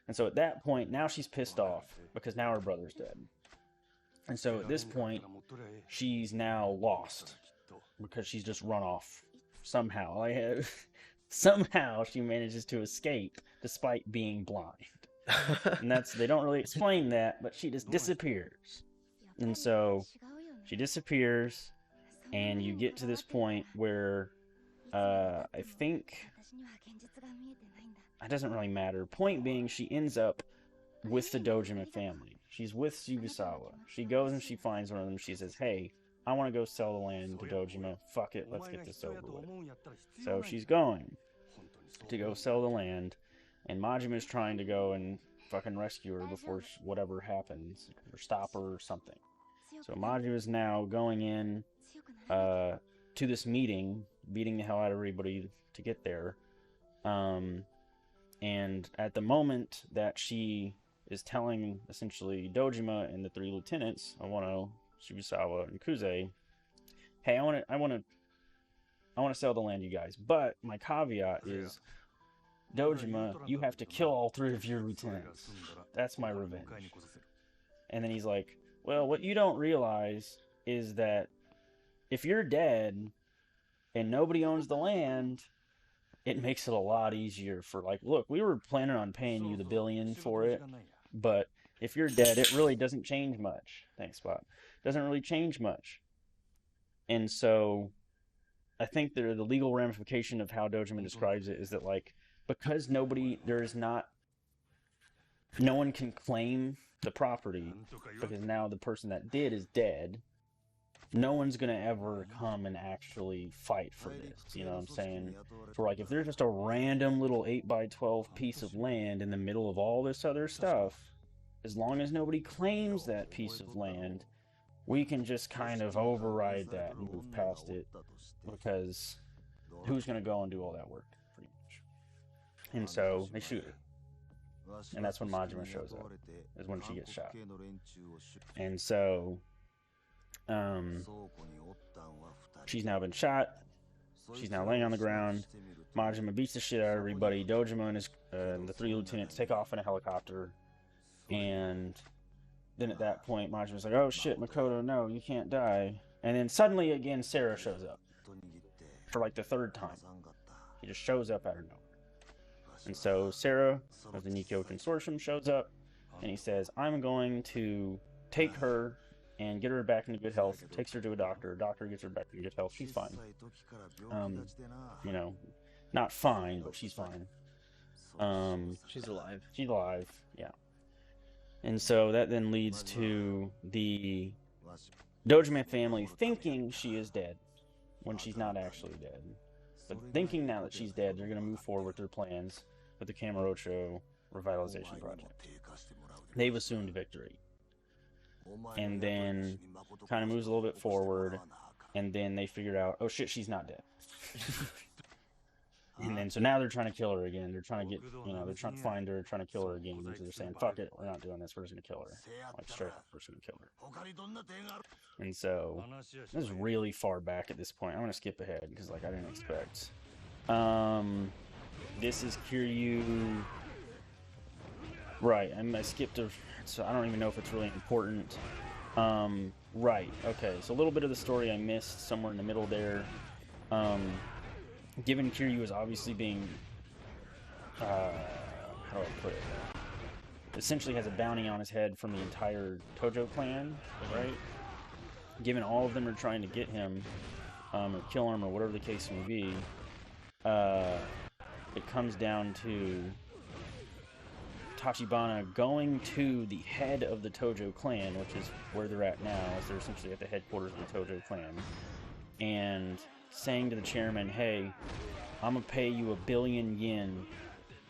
And so at that point, now she's pissed off because now her brother's dead. And so at this point, she's now lost because she's just run off somehow. Somehow she manages to escape despite being blind. And they don't really explain that, but she just disappears. And so she disappears, and you get to this point where I think it doesn't really matter. Point being, she ends up with the Dojima family. She's with Shibusawa. She goes and she finds one of them. She says, "Hey, I want to go sell the land to Dojima. Fuck it, let's get this over with." So she's going to go sell the land, and Majima's trying to go and fucking rescue her before whatever happens, or stop her or something. So Majima's now going in to this meeting, beating the hell out of everybody to get there. And at the moment that she is telling, essentially, Dojima and the three lieutenants, Awano, Shibusawa, and Kuze, "Hey, I want to sell the land, you guys, but my caveat is, Dojima, you have to kill all three of your lieutenants. That's my revenge." And then he's like, "Well, what you don't realize is that if you're dead and nobody owns the land, it makes it a lot easier for, like, look, we were planning on paying you the $1 billion for it, but if you're dead, it really doesn't change much." Thanks, Spot. Doesn't really change much. And so I think the legal ramification of how Dojima describes it is that, like, because no one can claim the property, because now the person that did is dead, no one's gonna ever come and actually fight for this. You know what I'm saying? For, like, if there's just a random little 8x12 piece of land in the middle of all this other stuff, as long as nobody claims that piece of land, we can just kind of override that and move past it, because who's gonna go and do all that work, pretty much? And so they shoot her. And that's when Majima shows up, is when she gets shot. And so she's now been shot. She's now laying on the ground. Majima beats the shit out of everybody. Dojima and the three lieutenants take off in a helicopter. And then at that point, Majima's like, oh shit, Makoto, no, you can't die. And then suddenly again, Sarah shows up. For like the third time. He just shows up out of nowhere. And so Sarah of the Nikko Consortium shows up. And he says, I'm going to take her and get her back into good health. Takes her to a doctor. Doctor gets her back into good health. She's fine. You know, not fine, but she's fine. She's alive. She's alive, yeah. And so that then leads to the Dojima family thinking she is dead when she's not actually dead. But thinking now that she's dead, they're going to move forward with their plans with the Kamurocho revitalization project. They've assumed victory. And then kind of moves a little bit forward, and then they figured out, oh shit, she's not dead. And then so now they're trying to kill her again. They're trying to get, they're trying to find her, trying to kill her again. So they're saying, fuck it, we're not doing this, we're just gonna kill her. Like straight up, we're just gonna kill her. And so this is really far back at this point. I'm gonna skip ahead because like I didn't expect. This is Kiryu. Right, I skipped a, so I don't even know if it's really important. Right, okay, so a little bit of the story I missed somewhere in the middle there. Given Kiryu is obviously being, how do I put it? Essentially has a bounty on his head from the entire Tojo clan, right? Given all of them are trying to get him, or kill him, or whatever the case may be, it comes down to Tachibana going to the head of the Tojo clan, which is where they're at now, as they're essentially at the headquarters of the Tojo clan, and saying to the chairman, hey, I'm gonna pay you 1 billion yen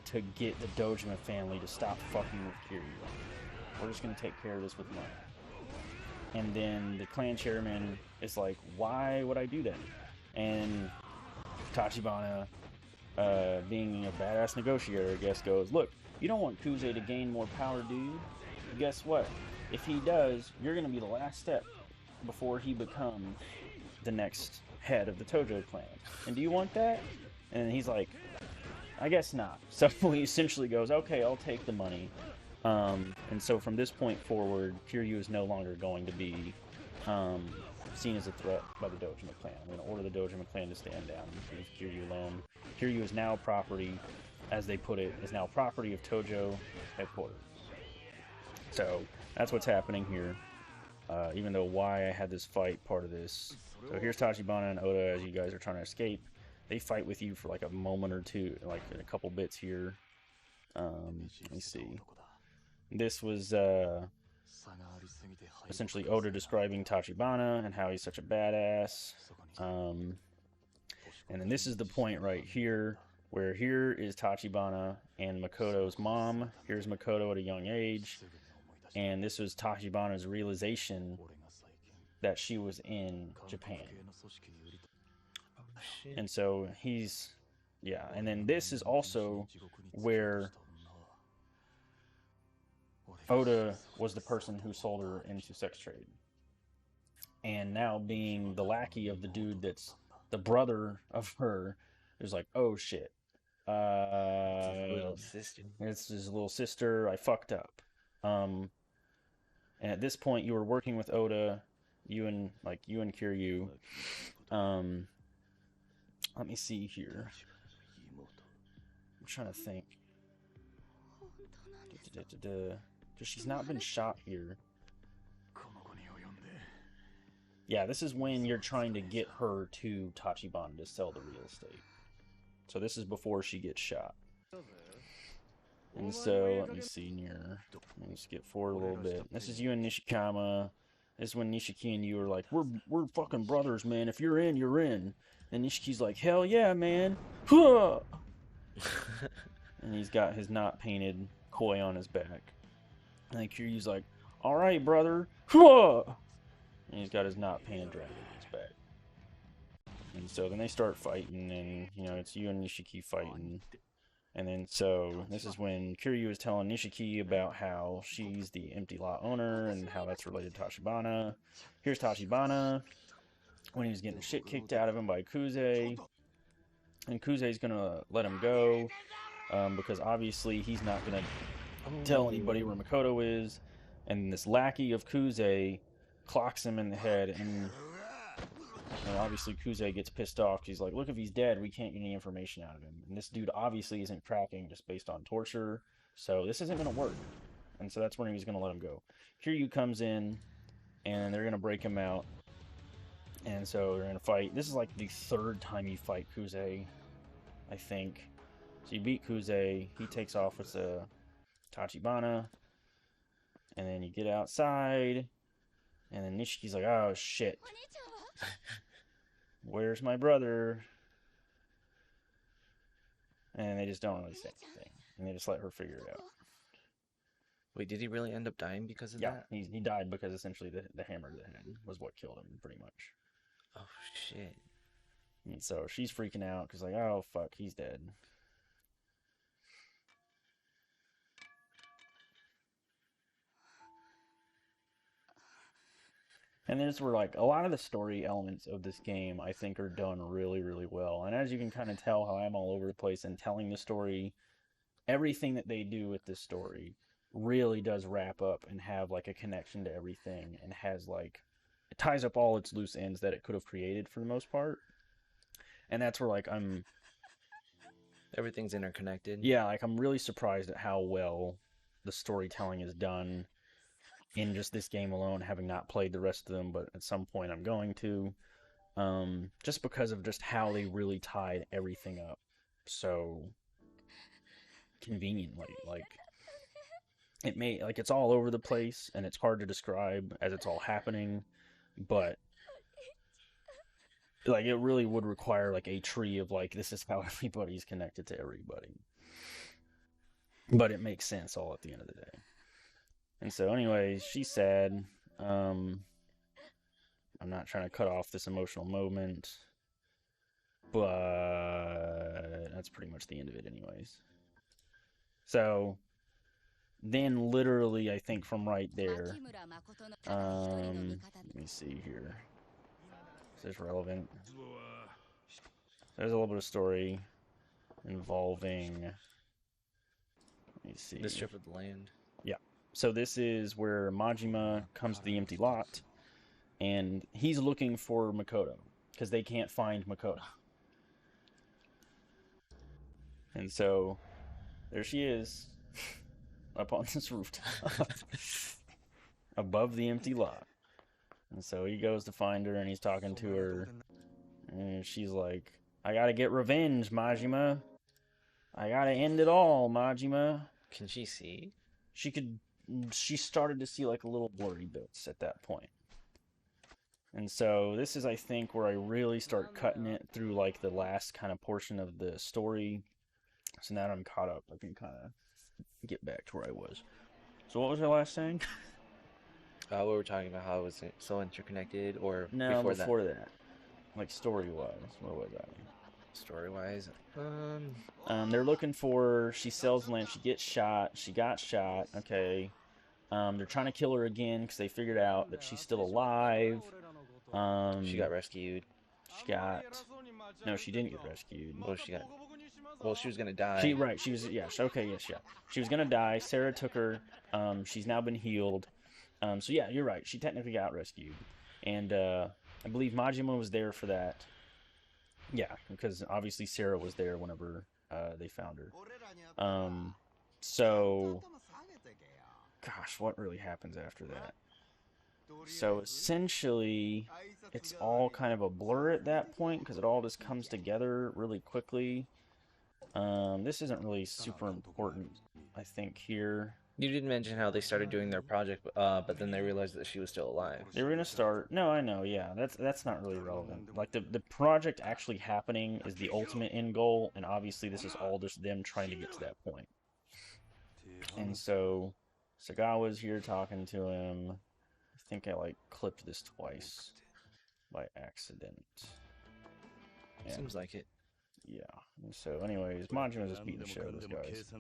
to get the Dojima family to stop fucking with Kiryu. We're just gonna take care of this with money. And then the clan chairman is like, why would I do that? And Tachibana, being a badass negotiator, I guess, goes, look, you don't want Kuze to gain more power, do you? Guess what? If he does, you're going to be the last step before he becomes the next head of the Tojo clan. And do you want that? And he's like, I guess not. So he essentially goes, okay, I'll take the money. And so from this point forward, Kiryu is no longer going to be seen as a threat by the Dojima clan. I'm going to order the Dojima clan to stand down and leave Kiryu alone. Kiryu is now property, as they put it, is now property of Tojo headquarters. So that's what's happening here. Even though why I had this fight, part of this. So here's Tachibana and Oda as you guys are trying to escape. They fight with you for like a moment or two, like in a couple bits here. Let me see. This was essentially Oda describing Tachibana and how he's such a badass. And then this is the point right here, where here is Tachibana and Makoto's mom. Here's Makoto at a young age. And this was Tachibana's realization that she was in Japan. And so he's, yeah. And then this is also where Oda was the person who sold her into sex trade. And now being the lackey of the dude that's the brother of her, is like, oh shit. Little sister. It's his little sister. I fucked up. And at this point, you were working with Oda, you and Kiryu. Let me see here. I'm trying to think. Because she's not been shot here. Yeah, this is when you're trying to get her to Tachibana to sell the real estate. So this is before she gets shot. And so, let me see near. Let me skip forward a little bit. This is you and Nishikama. This is when Nishiki and you are like, we're fucking brothers, man. If you're in, you're in. And Nishiki's like, hell yeah, man. And he's got his not painted koi on his back. And then Kiryu's like, alright, brother. And he's got his not painted dragon on his back. And so then they start fighting, and, it's you and Nishiki fighting. And then so this is when Kiryu is telling Nishiki about how she's the empty lot owner and how that's related to Tachibana. Here's Tachibana when he was getting shit kicked out of him by Kuze. and Kuze's gonna let him go because obviously he's not gonna tell anybody where Makoto is. And this lackey of Kuze clocks him in the head, and obviously Kuze gets pissed off. He's like, look, if he's dead, we can't get any information out of him. And this dude obviously isn't cracking just based on torture, so this isn't going to work. And so that's when he's going to let him go. Kiryu comes in, and they're going to break him out. And so they're going to fight. This is like the third time you fight Kuze, I think. So you beat Kuze, he takes off with the Tachibana, and then you get outside, and then Nishiki's like, oh shit. Where's my brother? And they just don't really say anything. And they just let her figure it out. Wait, did he really end up dying because of that? Yeah, he died because essentially the hammer to the head was what killed him, pretty much. Oh, shit. And so she's freaking out because, like, oh, fuck, he's dead. And there's where, like, a lot of the story elements of this game, I think, are done really, really well. And as you can kind of tell how I'm all over the place in telling the story, everything that they do with this story really does wrap up and have, like, a connection to everything. And has, like, it ties up all its loose ends that it could have created for the most part. And that's where, like, everything's interconnected. Yeah, like, I'm really surprised at how well the storytelling is done in just this game alone, having not played the rest of them, but at some point I'm going to, just because of just how they really tied everything up so conveniently. Like, it may, like, it's all over the place, and it's hard to describe as it's all happening, but, like, it really would require, like, a tree of, like, this is how everybody's connected to everybody. But it makes sense all at the end of the day. And so, anyways, she's sad. I'm not trying to cut off this emotional moment, but that's pretty much the end of it, anyways. So, then literally, I think from right there, let me see here. Is this relevant? There's a little bit of story involving, let me see. The strip of the land. Yeah. So this is where Majima comes to the empty lot, and he's looking for Makoto, because they can't find Makoto. And so, there she is, up on this rooftop, above the empty lot. And so he goes to find her, and he's talking to her, and she's like, I gotta get revenge, Majima. I gotta end it all, Majima. Can she see? She started to see, like, a little blurry bits at that point. And so this is, I think, where I really start cutting it through, like, the last kind of portion of the story. So now that I'm caught up, I can kind of get back to where I was. So what was I last saying? We were talking about how it was so interconnected, or No, before that. Like, story-wise, where was I? Story-wise? They're looking for her. She sells land. She gets shot. She got shot. Okay. They're trying to kill her again because they figured out that she's still alive. She got rescued. No, she didn't get rescued. Well, she was gonna die. She was, yeah. She was gonna die. Sarah took her. She's now been healed. So yeah, you're right. She technically got rescued. And, I believe Majima was there for that. Yeah, because obviously Sarah was there whenever, they found her. So, gosh, what really happens after that? So essentially, it's all kind of a blur at that point, because it all just comes together really quickly. This isn't really super important, I think, here. You did mention how they started doing their project, but then they realized that she was still alive. They were gonna start. No, I know. Yeah, that's not really relevant. Like, the project actually happening is the ultimate end goal, and obviously this is all just them trying to get to that point. And so Sagawa's here talking to him. I think I, like, clipped this twice by accident. Yeah. Seems like it. Yeah. And so, anyways, Majima's just beating the shit out of those guys.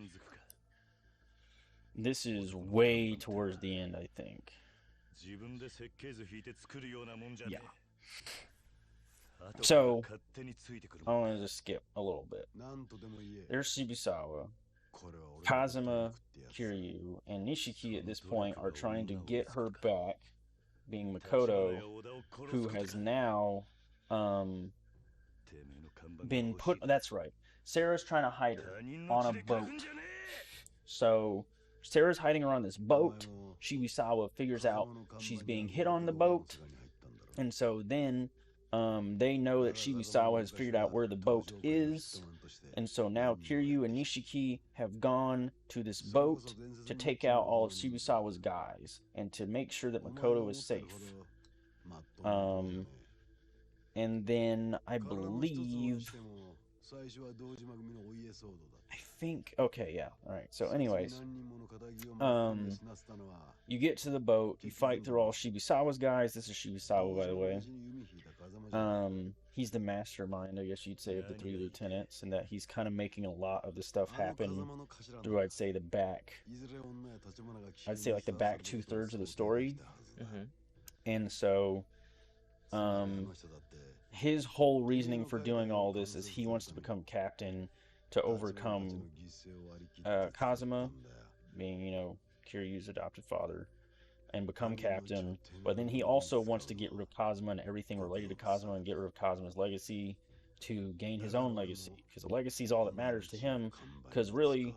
This is way towards the end, I think. Yeah. So I want to just skip a little bit. There's Shibusawa, Kazuma, Kiryu, and Nishiki at this point are trying to get her back, being Makoto, who has now been put. That's right. Sarah's trying to hide her on a boat. So Sarah's hiding her on this boat. Shibusawa figures out she's being hit on the boat, and so then they know that Shibusawa has figured out where the boat is, and so now Kiryu and Nishiki have gone to this boat to take out all of Shibusawa's guys and to make sure that Makoto is safe. And then I believe, I think, okay, yeah, all right. So, anyways, you get to the boat, you fight through all Shibusawa's guys. This is Shibusawa, by the way. He's the mastermind, I guess you'd say, of the three lieutenants, and that he's kind of making a lot of the stuff happen through, I'd say, the back. I'd say like the back 2/3 of the story. Mm-hmm. And so, his whole reasoning for doing all this is he wants to become captain to overcome Kazuma, being, you know, Kiryu's adopted father, and become captain. But then he also wants to get rid of Kazuma and everything related to Kazuma and get rid of Kazuma's legacy to gain his own legacy. Because the legacy is all that matters to him. Because really,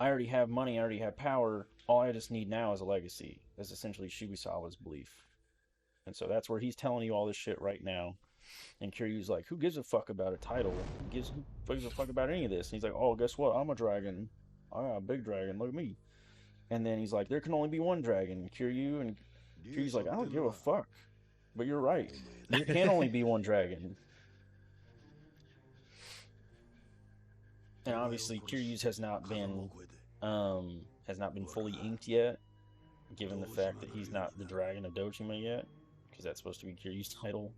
I already have money, I already have power. All I just need now is a legacy. That's essentially Shibusawa's belief. And so that's where he's telling you all this shit right now. And Kiryu's like, who gives a fuck about a title? Who gives a fuck about any of this? And he's like, oh, guess what? I'm a dragon. I got a big dragon. Look at me. And then he's like, there can only be one dragon. And Kiryu's like, I don't give a fuck. But you're right. There can only be one dragon. And obviously, Kiryu's has not been fully inked yet, given the fact that he's not the dragon of Dojima yet, because that's supposed to be Kiryu's title.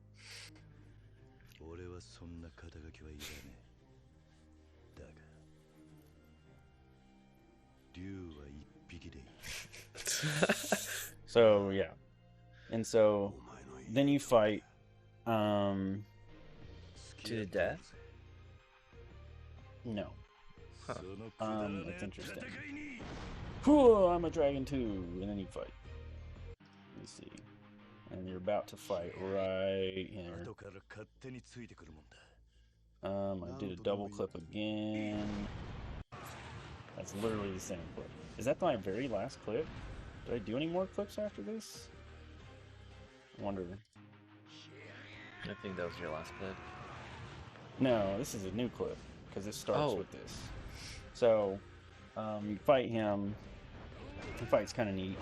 So yeah, and so then you fight To the death? No. Huh. That's interesting. Whew, I'm a dragon too, and then you fight. Let me see. And you're about to fight right here. I did a double clip again. That's literally the same clip. Is that my very last clip? Did I do any more clips after this? I wonder. I think that was your last clip. No, this is a new clip, because it starts with this. So, you fight him. The fight's kind of neat.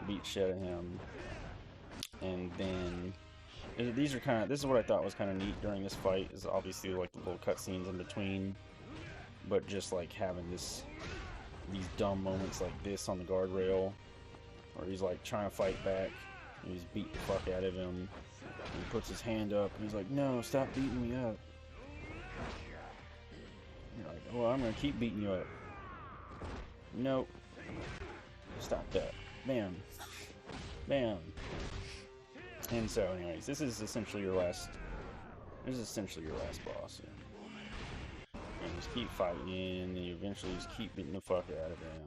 You beat shit at him. And then, this is what I thought was kind of neat during this fight, is obviously like the little cutscenes in between, but just like having these dumb moments like this on the guardrail, where he's like trying to fight back, and he's beating the fuck out of him, and he puts his hand up, and he's like, no, stop beating me up. You're like, well, I'm gonna keep beating you up. Nope. Stop that. Bam. Bam. And so, anyways, this is essentially your last boss. And just keep fighting, and you eventually just keep beating the fuck out of him.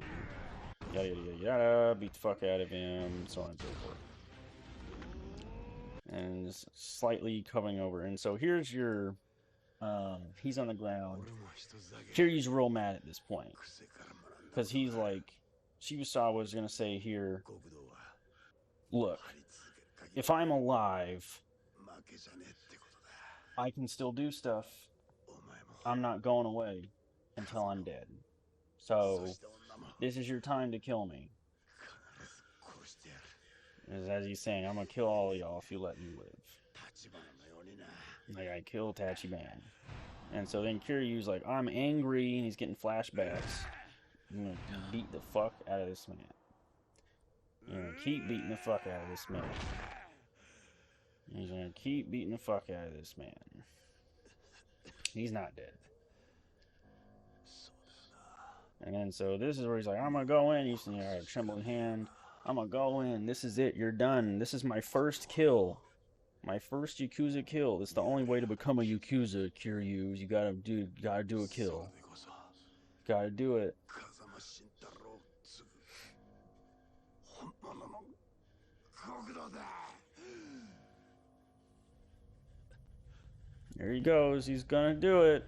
Yada yada yada yada, beat the fuck out of him, so on and so forth. And just slightly coming over. And so here's your he's on the ground. Kiryu's real mad at this point, because he's like, Shibusawa's gonna say here, look, if I'm alive, I can still do stuff. I'm not going away until I'm dead. So, this is your time to kill me. As he's saying, I'm gonna kill all of y'all if you let me live. Like I killed Tachiban. And so then Kiryu's like, I'm angry, and he's getting flashbacks. I'm gonna beat the fuck out of this man. I'm gonna keep beating the fuck out of this man. He's gonna keep beating the fuck out of this man. He's not dead. And then so this is where he's like, I'm gonna go in. He's a trembling hand. I'm gonna go in. This is it. You're done. This is my first kill. My first Yakuza kill. It's the only way to become a Yakuza, Kiryu. You gotta do a kill. Gotta do it. There he goes. He's gonna do it.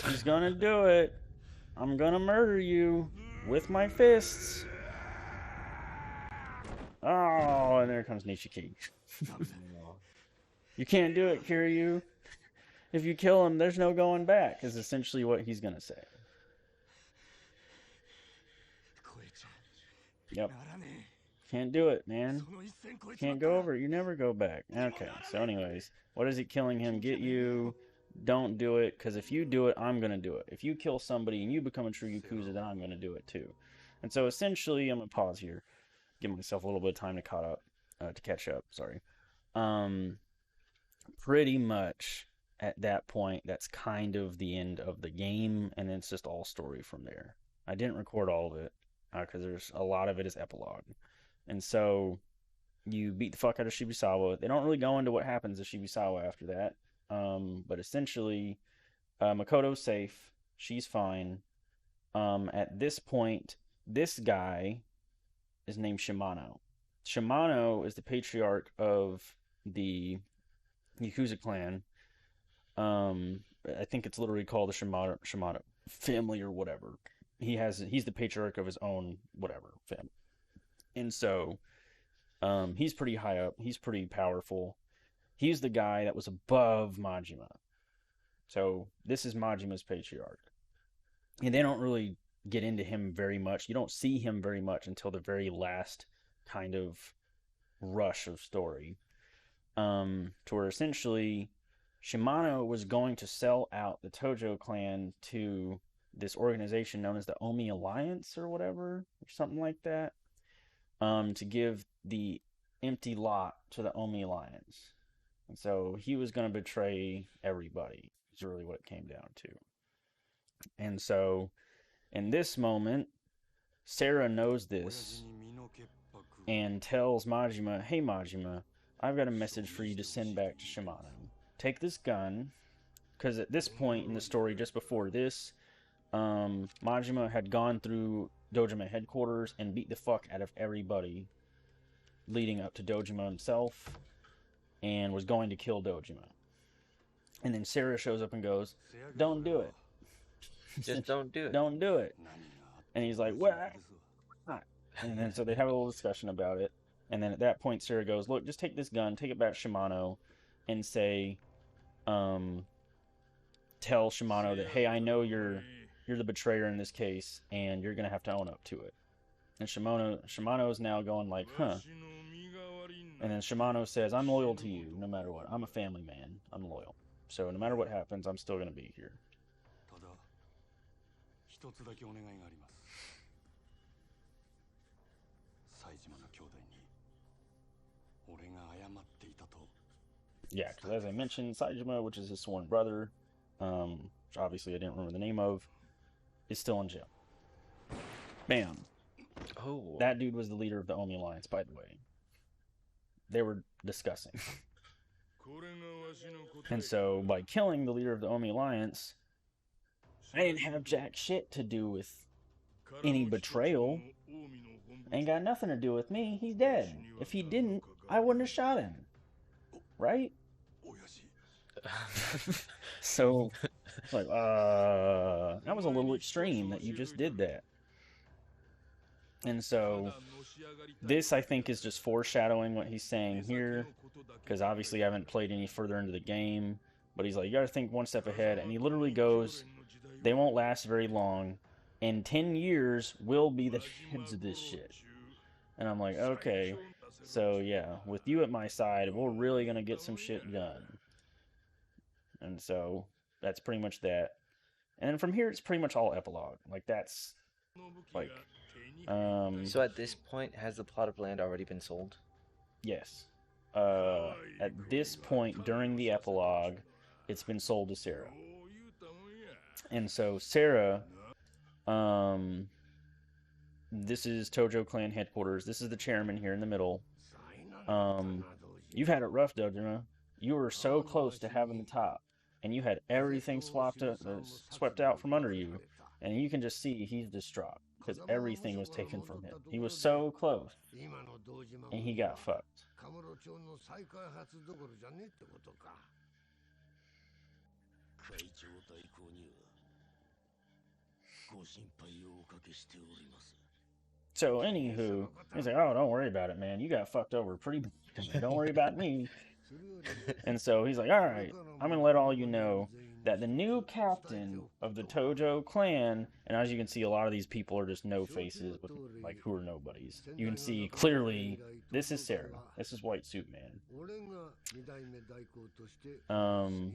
He's gonna do it. I'm gonna murder you with my fists. Oh, and there comes Nishiki. You can't do it, Kiryu. If you kill him, there's no going back, is essentially what he's gonna say. Yep. Can't do it, man. Can't go over it. You never go back. Okay, so anyways, what is it killing him get you? Don't do it, because if you do it, I'm going to do it. If you kill somebody and you become a true Yakuza, then I'm going to do it too. And so essentially, I'm going to pause here, give myself a little bit of time to catch up, sorry. Pretty much at that point, that's kind of the end of the game, and it's just all story from there. I didn't record all of it, because there's a lot of it is epilogue. And so you beat the fuck out of Shibusawa. They don't really go into what happens to Shibusawa after that. But essentially, Makoto's safe. She's fine. At this point, this guy is named Shimano. Shimano is the patriarch of the Yakuza clan. I think it's literally called the Shimano family or whatever. He's the patriarch of his own whatever family. And so, he's pretty high up. He's pretty powerful. He's the guy that was above Majima. So this is Majima's patriarch. And they don't really get into him very much. You don't see him very much until the very last kind of rush of story. To where essentially Shimano was going to sell out the Tojo clan to this organization known as the Omi Alliance or whatever, or something like that. To give the empty lot to the Omi Alliance. And so he was going to betray everybody, is really what it came down to. And so, in this moment, Sarah knows this and tells Majima, hey Majima, I've got a message for you to send back to Shimano. Take this gun, because at this point in the story, just before this, Majima had gone through Dojima headquarters and beat the fuck out of everybody leading up to Dojima himself and was going to kill Dojima. And then Sarah shows up and goes, don't do it. Just don't do it. Don't do it. And he's like, what? And then so they have a little discussion about it. And then at that point, Sarah goes, look, just take this gun, take it back to Shimano, and say, tell Shimano that, hey, I know you're the betrayer in this case, and you're going to have to own up to it. And Shimano is now going like, huh. And then Shimano says, I'm loyal to you, no matter what. I'm a family man. I'm loyal. So no matter what happens, I'm still going to be here. Yeah, because as I mentioned, Saejima, which is his sworn brother, which obviously I didn't remember the name of, is still in jail. Bam. Oh. That dude was the leader of the Omi Alliance, by the way. They were discussing. And so, by killing the leader of the Omi Alliance, I didn't have jack shit to do with any betrayal. Ain't got nothing to do with me. He's dead. If he didn't, I wouldn't have shot him. Right? So, like, that was a little extreme that you just did that. And so, this, I think, is just foreshadowing what he's saying here, because obviously I haven't played any further into the game, but he's like, you gotta think one step ahead, and he literally goes, they won't last very long, in 10 years, we'll be the heads of this shit. And I'm like, okay, so yeah, with you at my side, we're really gonna get some shit done. And so, that's pretty much that. And then from here, it's pretty much all epilogue. Like, that's, like, So at this point, has the plot of land already been sold? yes. At this point, during the epilogue, it's been sold to Sarah. And so, Sarah, this is Tojo Clan headquarters. This is the chairman here in the middle. You've had it rough, Dojima. You were so close to having the top, and you had everything swept out from under you, and you can just see he's distraught because everything was taken from him. He was so close, and he got fucked. So, anywho, he's like, "Oh, don't worry about it, man. You got fucked over pretty bad. Don't worry about me." And so he's like, "All right, I'm gonna let all you know that the new captain of the Tojo clan, and as you can see, a lot of these people are just no faces with like who are nobodies. You can see clearly this is Sarah. This is White Suit Man. Um,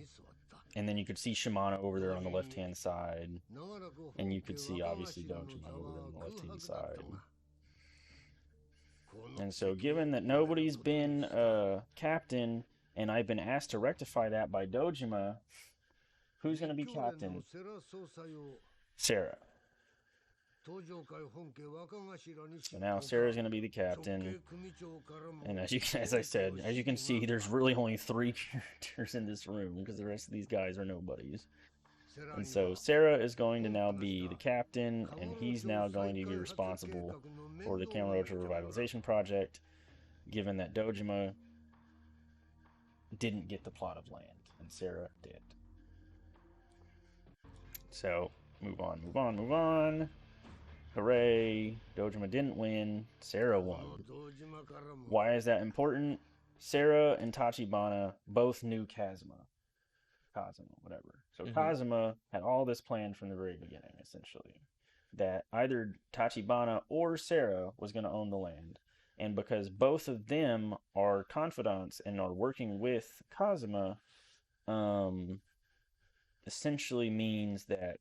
and then you could see Shimano over there on the left hand side, and you could see obviously Dojima over there on the left hand side. And so, given that nobody's been captain, and I've been asked to rectify that by Dojima, who's going to be captain? Sarah. So now Sarah's going to be the captain. And as I said, as you can see, there's really only three characters in this room because the rest of these guys are nobodies. And so Sarah is going to now be the captain, and he's now going to be responsible for the Kamurocho Revitalization Project, given that Dojima didn't get the plot of land, and Sarah did. So, move on, move on, move on. Hooray, Dojima didn't win, Sarah won. Why is that important? Sarah and Tachibana both knew Kazuma, whatever. So Kazuma had all this planned from the very beginning, essentially. That either Tachibana or Sarah was going to own the land. And because both of them are confidants and are working with Kazuma, essentially means that,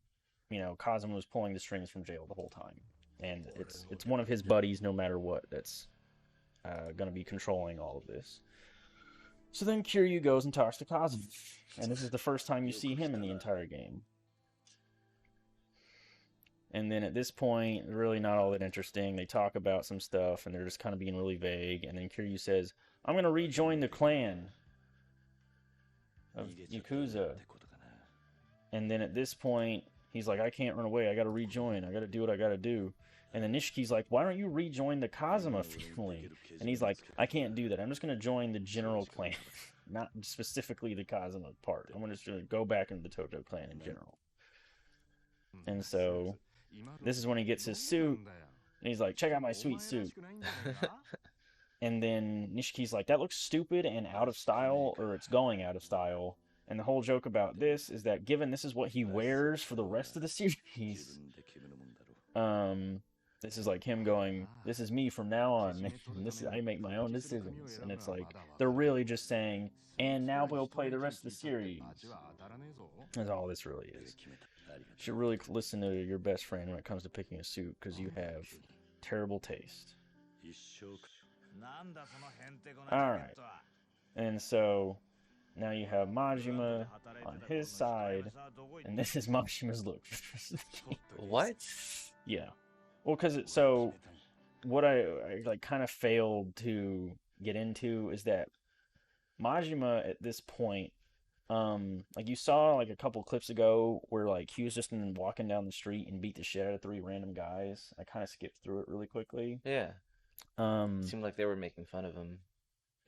Kazuma was pulling the strings from jail the whole time. And it's one of his buddies, no matter what, that's going to be controlling all of this. So then Kiryu goes and talks to Kazuma. And this is the first time you see him in the entire game. And then at this point, really not all that interesting. They talk about some stuff, and they're just kind of being really vague. And then Kiryu says, "I'm going to rejoin the clan of Yakuza." And then at this point, he's like, "I can't run away. I got to rejoin. I got to do what I got to do." And then Nishiki's like, "Why don't you rejoin the Kazuma family?" And he's like, "I can't do that. I'm just going to join the general clan, not specifically the Kazuma part. I'm just going to go back into the Tojo clan in general." And so this is when he gets his suit, and he's like, "Check out my sweet suit." And then Nishiki's like, "That looks stupid and out of style, or it's going out of style." And the whole joke about this is that given this is what he wears for the rest of the series, this is like him going, "This is me from now on. I make my own decisions." And it's like they're really just saying, "And now we'll play the rest of the series." That's all this really is. You should really listen to your best friend when it comes to picking a suit, because you have terrible taste. Alright. And so now you have Majima on his side, and this is Majima's look. What? Yeah. Well, because what I like kind of failed to get into is that Majima at this point, like you saw like a couple clips ago where like he was just walking down the street and beat the shit out of three random guys. I kind of skipped through it really quickly. Yeah. Um, Seemed like they were making fun of him.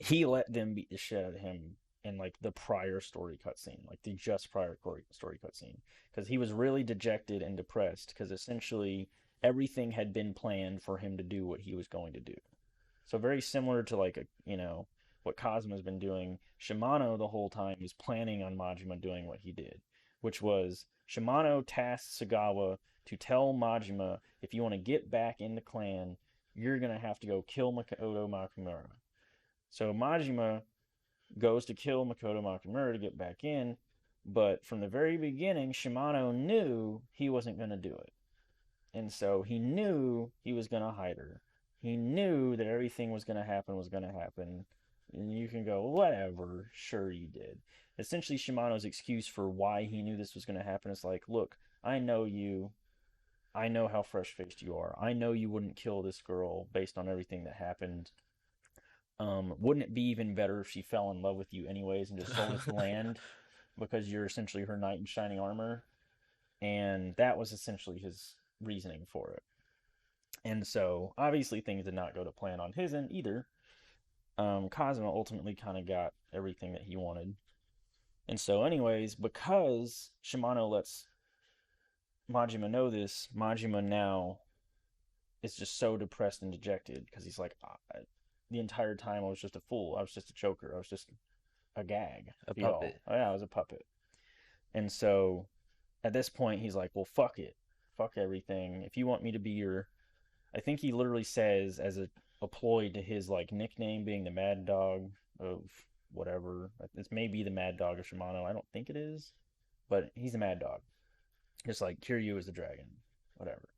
he let them beat the shit out of him in like the prior story cutscene, like the just prior story cutscene, because he was really dejected and depressed because essentially everything had been planned for him to do what he was going to do. So very similar to like what Kazuma's been doing. Shimano the whole time was planning on Majima doing what he did, which was Shimano tasked Sagawa to tell Majima, if you want to get back in the clan, you're gonna have to go kill Makoto Makimura. So Majima goes to kill Makoto Makimura to get back in, but from the very beginning, Shimano knew he wasn't going to do it. And so he knew he was going to hide her. He knew that everything was going to happen. And you can go, whatever, sure you did. Essentially, Shimano's excuse for why he knew this was going to happen is like, look, I know you. I know how fresh-faced you are. I know you wouldn't kill this girl based on everything that happened. Wouldn't it be even better if she fell in love with you anyways and just sold us the land because you're essentially her knight in shining armor? And that was essentially his reasoning for it. And so, obviously, things did not go to plan on his end either. Kazuma ultimately kind of got everything that he wanted. And so, anyways, because Shimano lets Majima know this, Majima now is just so depressed and dejected because he's like, the entire time I was just a fool. I was just a choker. I was just a gag. A Y'all. puppet. Oh, yeah, I was a puppet. And so at this point, he's like, well, fuck it. Fuck everything. If you want me to be your. I think he literally says, as a ploy to his like nickname being the Mad Dog of whatever. It's maybe the Mad Dog of Shimano. I don't think it is, but he's the Mad Dog. Just like Kiryu is the dragon, whatever.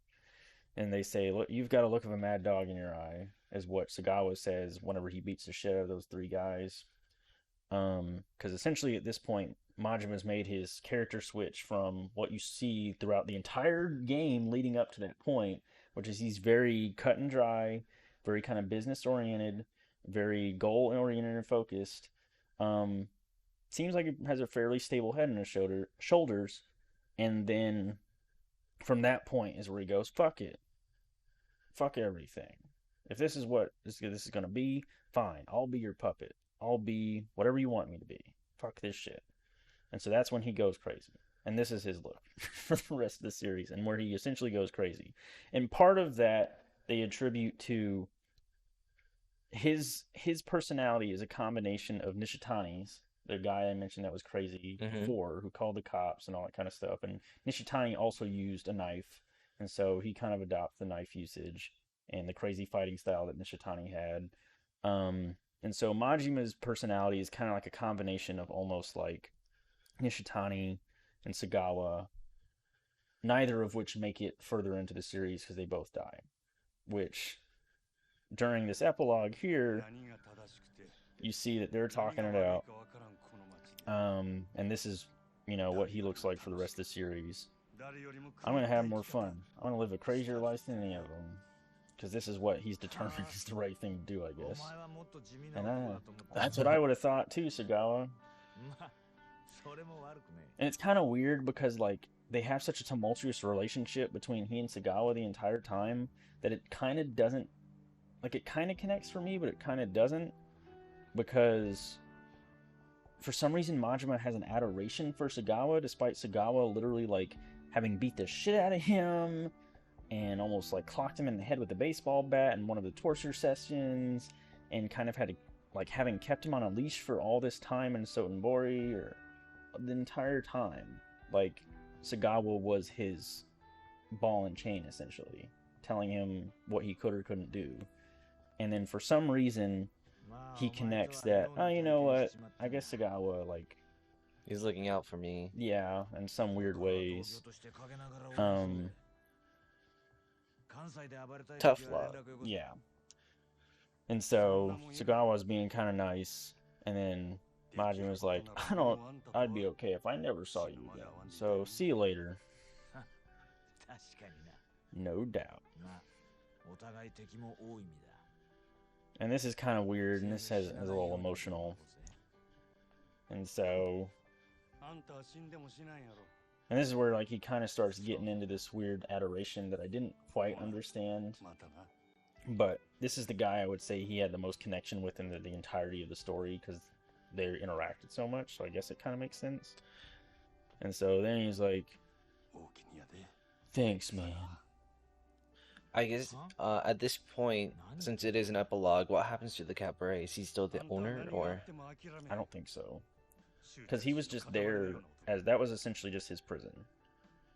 And they say, look, you've got a look of a mad dog in your eye, is what Sagawa says whenever he beats the shit out of those three guys. Because essentially at this point, Majima's made his character switch from what you see throughout the entire game leading up to that point, which is he's very cut and dry, very kind of business oriented, very goal oriented and focused. Um, Seems like he has a fairly stable head on his shoulders, and then from that point is where he goes, fuck it. Fuck everything. If this is what this is going to be, fine. I'll be your puppet. I'll be whatever you want me to be. Fuck this shit. And so that's when he goes crazy. And this is his look for the rest of the series, and where he essentially goes crazy. And part of that they attribute to his personality is a combination of Nishitani's, the guy I mentioned that was crazy Mm-hmm. before, who called the cops and all that kind of stuff. And Nishitani also used a knife, and so he kind of adopts the knife usage and the crazy fighting style that Nishitani had. And so Majima's personality is kind of like a combination of almost like Nishitani and Sagawa, neither of which make it further into the series because they both die. Which, during this epilogue here, you see that they're talking it out. And this is, what he looks like for the rest of the series. I'm going to have more fun. I'm going to live a crazier life than any of them. Because this is what he's determined is the right thing to do, I guess. And that's what I would have thought too, Sagawa. And it's kind of weird because, like, they have such a tumultuous relationship between he and Sagawa the entire time that it kind of doesn't. Like, it kind of connects for me, but it kind of doesn't. Because for some reason, Majima has an adoration for Sagawa, despite Sagawa literally, like, having beat the shit out of him and almost, like, clocked him in the head with a baseball bat in one of the torture sessions, and kind of had to, like, having kept him on a leash for all this time in Sotenbori, or the entire time. Like, Sagawa was his ball and chain, essentially, telling him what he could or couldn't do. And then for some reason, he connects that, oh, you know what, I guess Sagawa, like, He's looking out for me. yeah, in some weird ways. Tough love. Yeah. And so Sagawa's being kind of nice, and then Majin was like, I'd be okay if I never saw you again. So see you later. No doubt. And this is kind of weird, and this is a little emotional. And so, and this is where, like, he kind of starts getting into this weird adoration that I didn't quite understand. But this is the guy I would say he had the most connection with in the entirety of the story, because they interacted so much, so I guess it kind of makes sense. And so then he's like, thanks, man. I guess at this point, since it is an epilogue, what happens to the cabaret? Is he still the owner, or? I don't think so. Because he was just there, as that was essentially just his prison.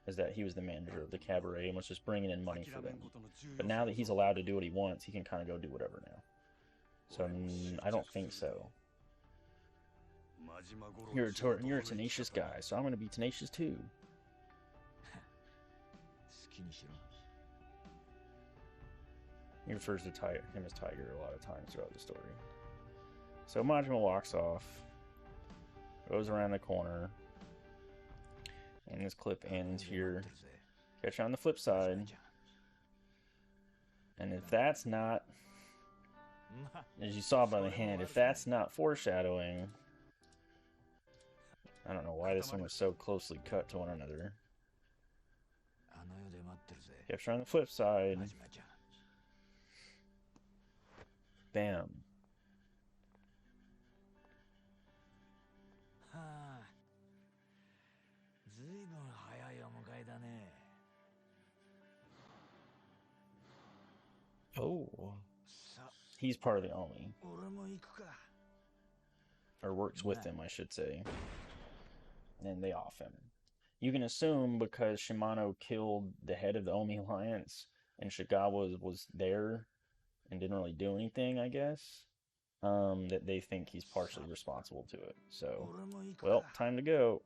Is that he was the manager of the cabaret and was just bringing in money for them. But now that he's allowed to do what he wants, he can kind of go do whatever now. So I don't think so. You're a tenacious guy, so I'm going to be tenacious too. He refers to him as Tiger a lot of times throughout the story. So Majima walks off, goes around the corner, and this clip ends here. Catch you on the flip side. And if that's not As you saw by the hand, if that's not foreshadowing, I don't know why this one was so closely cut to one another. Capture on the flip side. Bam. Oh. He's part of the Omi. Or works with them, I should say. And they off him. You can assume because Shimano killed the head of the Omi Alliance and Shigawa was there and didn't really do anything, I guess, that they think he's partially responsible to it. So, well, time to go.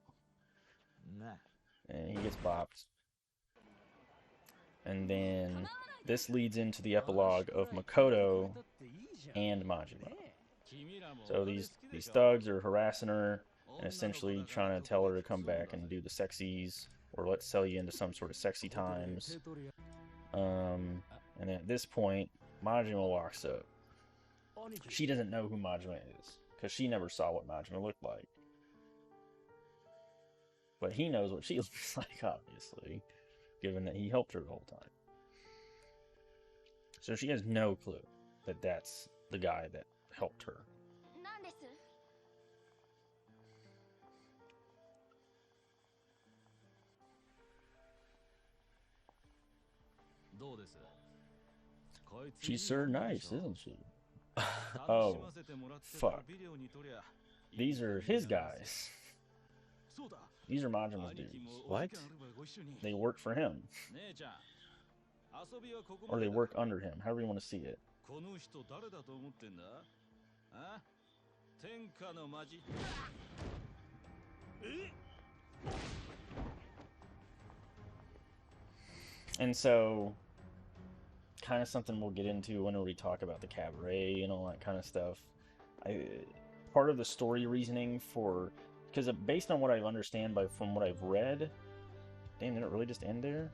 And he gets bopped. And then this leads into the epilogue of Makoto and Majima. So these thugs are harassing her and essentially trying to tell her to come back and do the sexies, or let's sell you into some sort of sexy times. And at this point, Majima walks up. She doesn't know who Majima is, because she never saw what Majima looked like. But he knows what she looks like, obviously, given that he helped her the whole time. So she has no clue that that's the guy that helped her. She's so nice, isn't she? Oh, fuck. These are his guys. These are Majima's dudes. What? They work for him. Or they work under him, however you want to see it. And so, kind of something we'll get into whenever we talk about the cabaret and all that kind of stuff. Part of the story reasoning for, because based on what I understand from what I've read, damn, did it really just end there?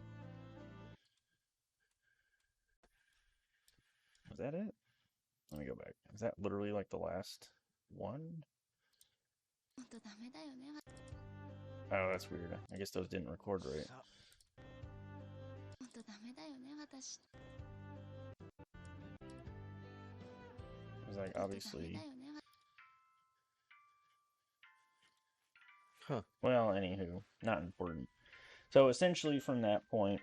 Was that it? Let me go back. Is that literally like the last one? Oh, that's weird. I guess those didn't record right. It was like, obviously. Huh. Well, anywho, not important. So essentially from that point,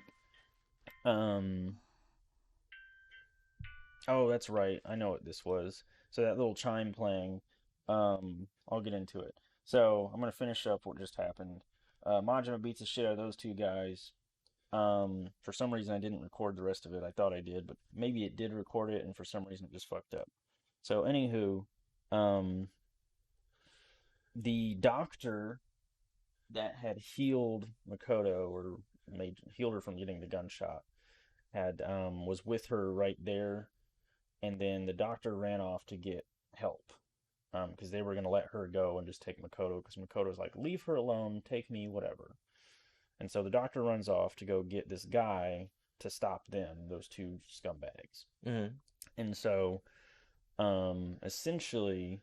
oh, that's right. I know what this was. So that little chime playing, I'll get into it. So I'm gonna finish up what just happened. Majima beats the shit out of those two guys. For some reason I didn't record the rest of it. I thought I did, but maybe it did record it, and for some reason it just fucked up. So anywho, the doctor that had healed Makoto, or healed her from getting the gunshot, was with her right there, and then the doctor ran off to get help, because they were going to let her go and just take Makoto, because Makoto's like, leave her alone, take me, whatever. And so the doctor runs off to go get this guy to stop them, those two scumbags. Mm-hmm. And so, essentially,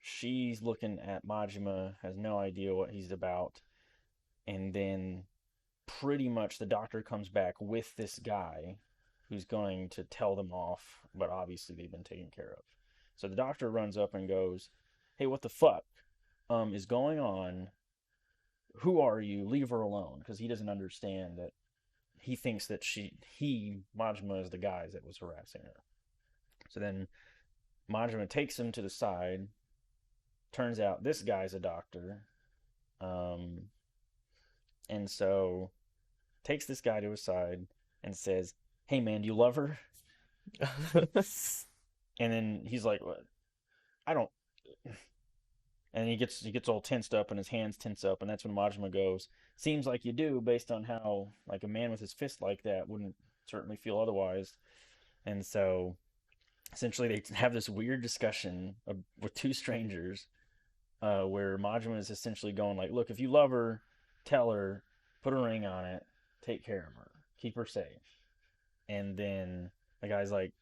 she's looking at Majima, has no idea what he's about, and then pretty much the doctor comes back with this guy who's going to tell them off, but obviously they've been taken care of. So the doctor runs up and goes, hey, what the fuck is going on? Who are you? Leave her alone. Because he doesn't understand that he thinks that Majima is the guy that was harassing her. So then Majima takes him to the side. Turns out this guy's a doctor. And so takes this guy to his side and says, hey man, do you love her? And then he's like, what? I don't. And he gets all tensed up and his hands tense up, and that's when Majima goes, seems like you do, based on how like a man with his fist like that wouldn't certainly feel otherwise. And so essentially they have this weird discussion with two strangers, where Majima is essentially going like, look, if you love her, tell her, put a ring on it, take care of her, keep her safe. And then the guy's like,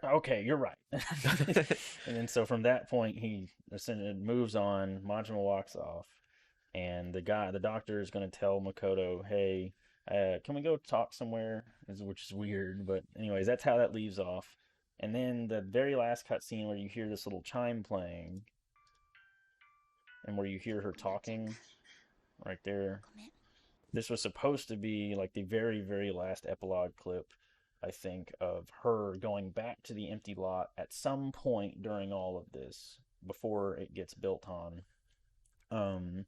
Okay, you're right. And then so from that point, he moves on. Majima walks off, and the doctor is going to tell Makoto, "Hey, can we go talk somewhere?" Which is weird, but anyways, that's how that leaves off. And then the very last cutscene where you hear this little chime playing, and where you hear her talking right there. This was supposed to be like the very, very last epilogue clip, I think, of her going back to the empty lot at some point during all of this before it gets built on. Um,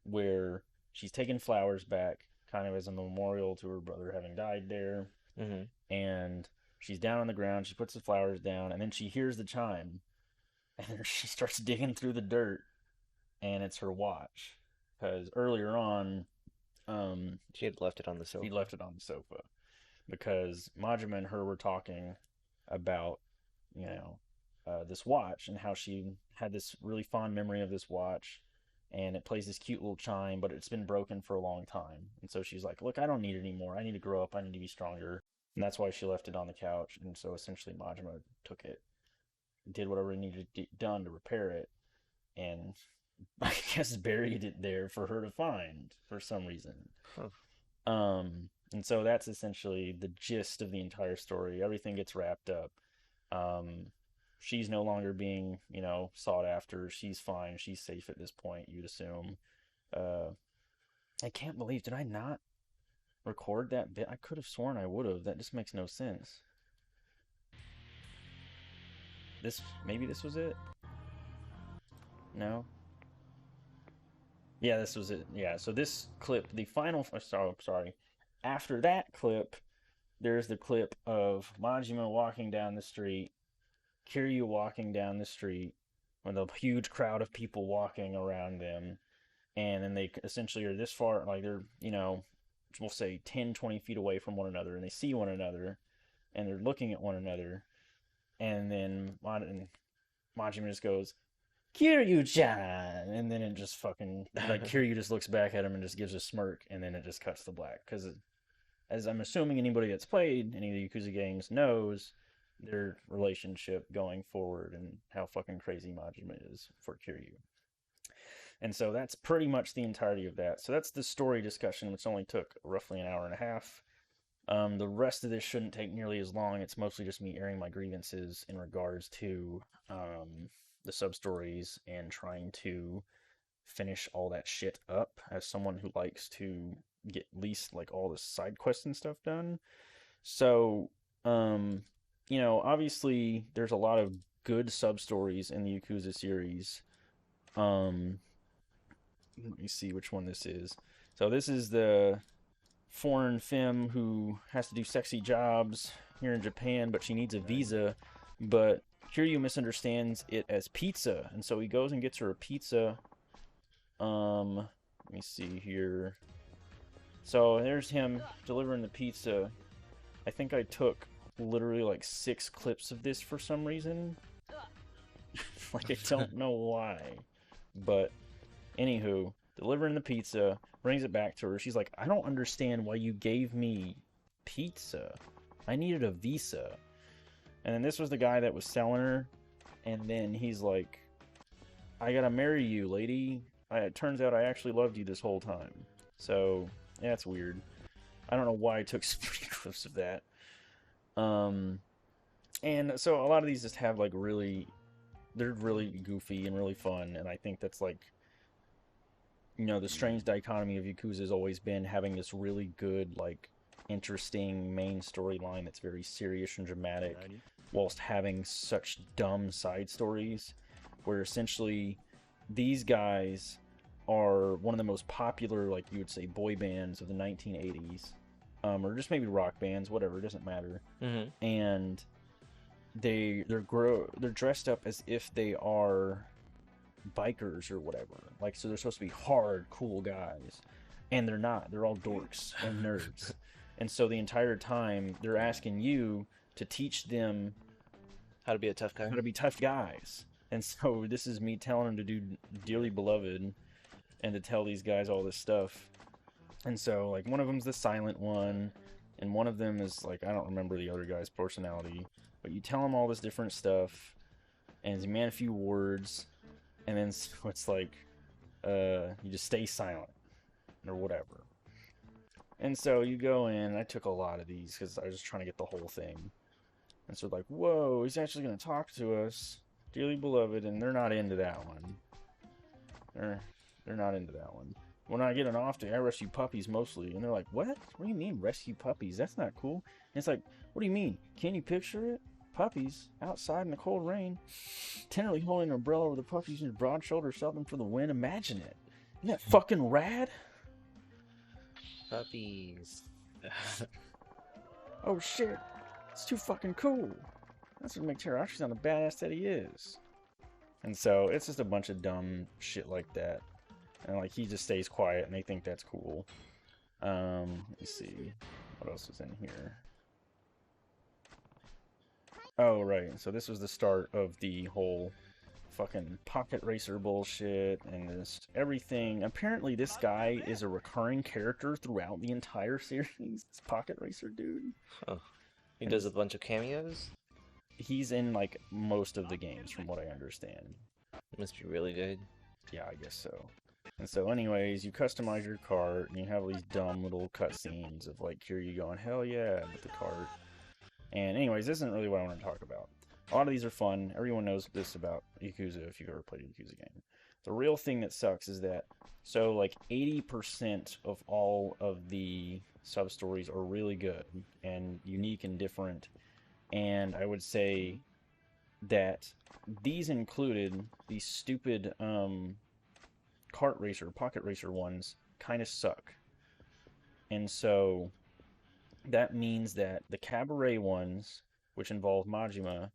where she's taking flowers back, kind of as a memorial to her brother having died there. Hmm. And she's down on the ground. She puts the flowers down, and then she hears the chime, and then she starts digging through the dirt, and it's her watch. Because earlier on, She had left it on the she sofa. left it on the sofa because Majima and her were talking about, you know, this watch and how she had this really fond memory of this watch, and it plays this cute little chime, but it's been broken for a long time. And so she's like, "Look, I don't need it anymore. I need to grow up. I need to be stronger." And that's why she left it on the couch. And so essentially, Majima took it, did whatever it needed to be done to repair it, and I guess buried it there for her to find for some reason. Huh. And so that's essentially the gist of the entire story. Everything gets wrapped up. Um, she's no longer being, sought after. She's fine. She's safe at this point, you'd assume. Uh, I can't believe, did I not record that bit? I could have sworn I would have. That just makes no sense. Maybe this was it? No? Yeah, this was it. Yeah, so this clip, the final, sorry. After that clip, there's the clip of Majima walking down the street, Kiryu walking down the street, with a huge crowd of people walking around them. And then they essentially are this far, like they're, we'll say 10, 20 feet away from one another, and they see one another, and they're looking at one another. And then Majima just goes, Kiryu-chan! And then it just fucking, like, Kiryu just looks back at him and just gives a smirk, and then it just cuts to black. Because as I'm assuming anybody that's played any of the Yakuza games knows, their relationship going forward and how fucking crazy Majima is for Kiryu. And so that's pretty much the entirety of that. So that's the story discussion, which only took roughly an hour and a half. The rest of this shouldn't take nearly as long. It's mostly just me airing my grievances in regards to the sub stories and trying to finish all that shit up as someone who likes to get at least like all the side quests and stuff done. So, obviously there's a lot of good sub stories in the Yakuza series. Um, Let me see which one this is. So this is the foreign femme who has to do sexy jobs here in Japan, but she needs a visa. But Kiryu misunderstands it as pizza, and so he goes and gets her a pizza. Let me see here. So there's him delivering the pizza. I think I took literally like 6 clips of this for some reason. Like, I don't know why. But anywho, delivering the pizza, brings it back to her. She's like, I don't understand why you gave me pizza. I needed a visa. And then this was the guy that was selling her. And then he's like, I gotta marry you, lady. It turns out I actually loved you this whole time. So, yeah, it's weird. I don't know why I took so many clips of that. And so a lot of these just have like they're really goofy and really fun. And I think that's like, the strange dichotomy of Yakuza has always been having this really good, like, interesting main storyline that's very serious and dramatic, whilst having such dumb side stories, where essentially these guys are one of the most popular, like you would say, boy bands of the 1980s, or just maybe rock bands, whatever, it doesn't matter. Mm-hmm. And they're dressed up as if they are bikers or whatever. Like, so they're supposed to be hard, cool guys. And they're not. They're all dorks and nerds. And so the entire time, they're asking you to teach them How to be a tough guy. how to be tough guys. And so this is me telling them to do Dearly Beloved and to tell these guys all this stuff. And so, like, one of them's the silent one. and one of them is like, I don't remember the other guy's personality, but you tell him all this different stuff, and you man a few words, and then it's like, you just stay silent or whatever. And so you go in. I took a lot of these because I was just trying to get the whole thing. And so like, whoa, he's actually gonna talk to us, dearly beloved, and they're not into that one. They're not into that one. When I get an off day, I rescue puppies mostly, and they're like, what? What do you mean rescue puppies? That's not cool. And it's like, what do you mean? Can you picture it? Puppies outside in the cold rain, tenderly holding an umbrella over the puppies in his broad shoulders, something for the wind. Imagine it. Isn't that fucking rad? Puppies. Oh shit. It's too fucking cool. That's gonna make Terashi sound the badass that he is. And so it's just a bunch of dumb shit like that. And like he just stays quiet and they think that's cool. Let me see. What else is in here? Oh, right. So this was the start of the whole fucking pocket racer bullshit and this everything. Apparently this guy is a recurring character throughout the entire series. This pocket racer dude. Huh. He does a bunch of cameos? He's in like most of the games from what I understand. Must be really good. Yeah, I guess so. And so anyways, you customize your cart and you have these dumb little cutscenes of like Kiryu going, hell yeah, with the cart. And anyways, this isn't really what I want to talk about. A lot of these are fun. Everyone knows this about Yakuza if you've ever played a Yakuza game. The real thing that sucks is that, so like 80% of all of the sub-stories are really good and unique and different. And I would say that these included these stupid kart racer, pocket racer ones kind of suck. And so that means that the cabaret ones, which involve Majima,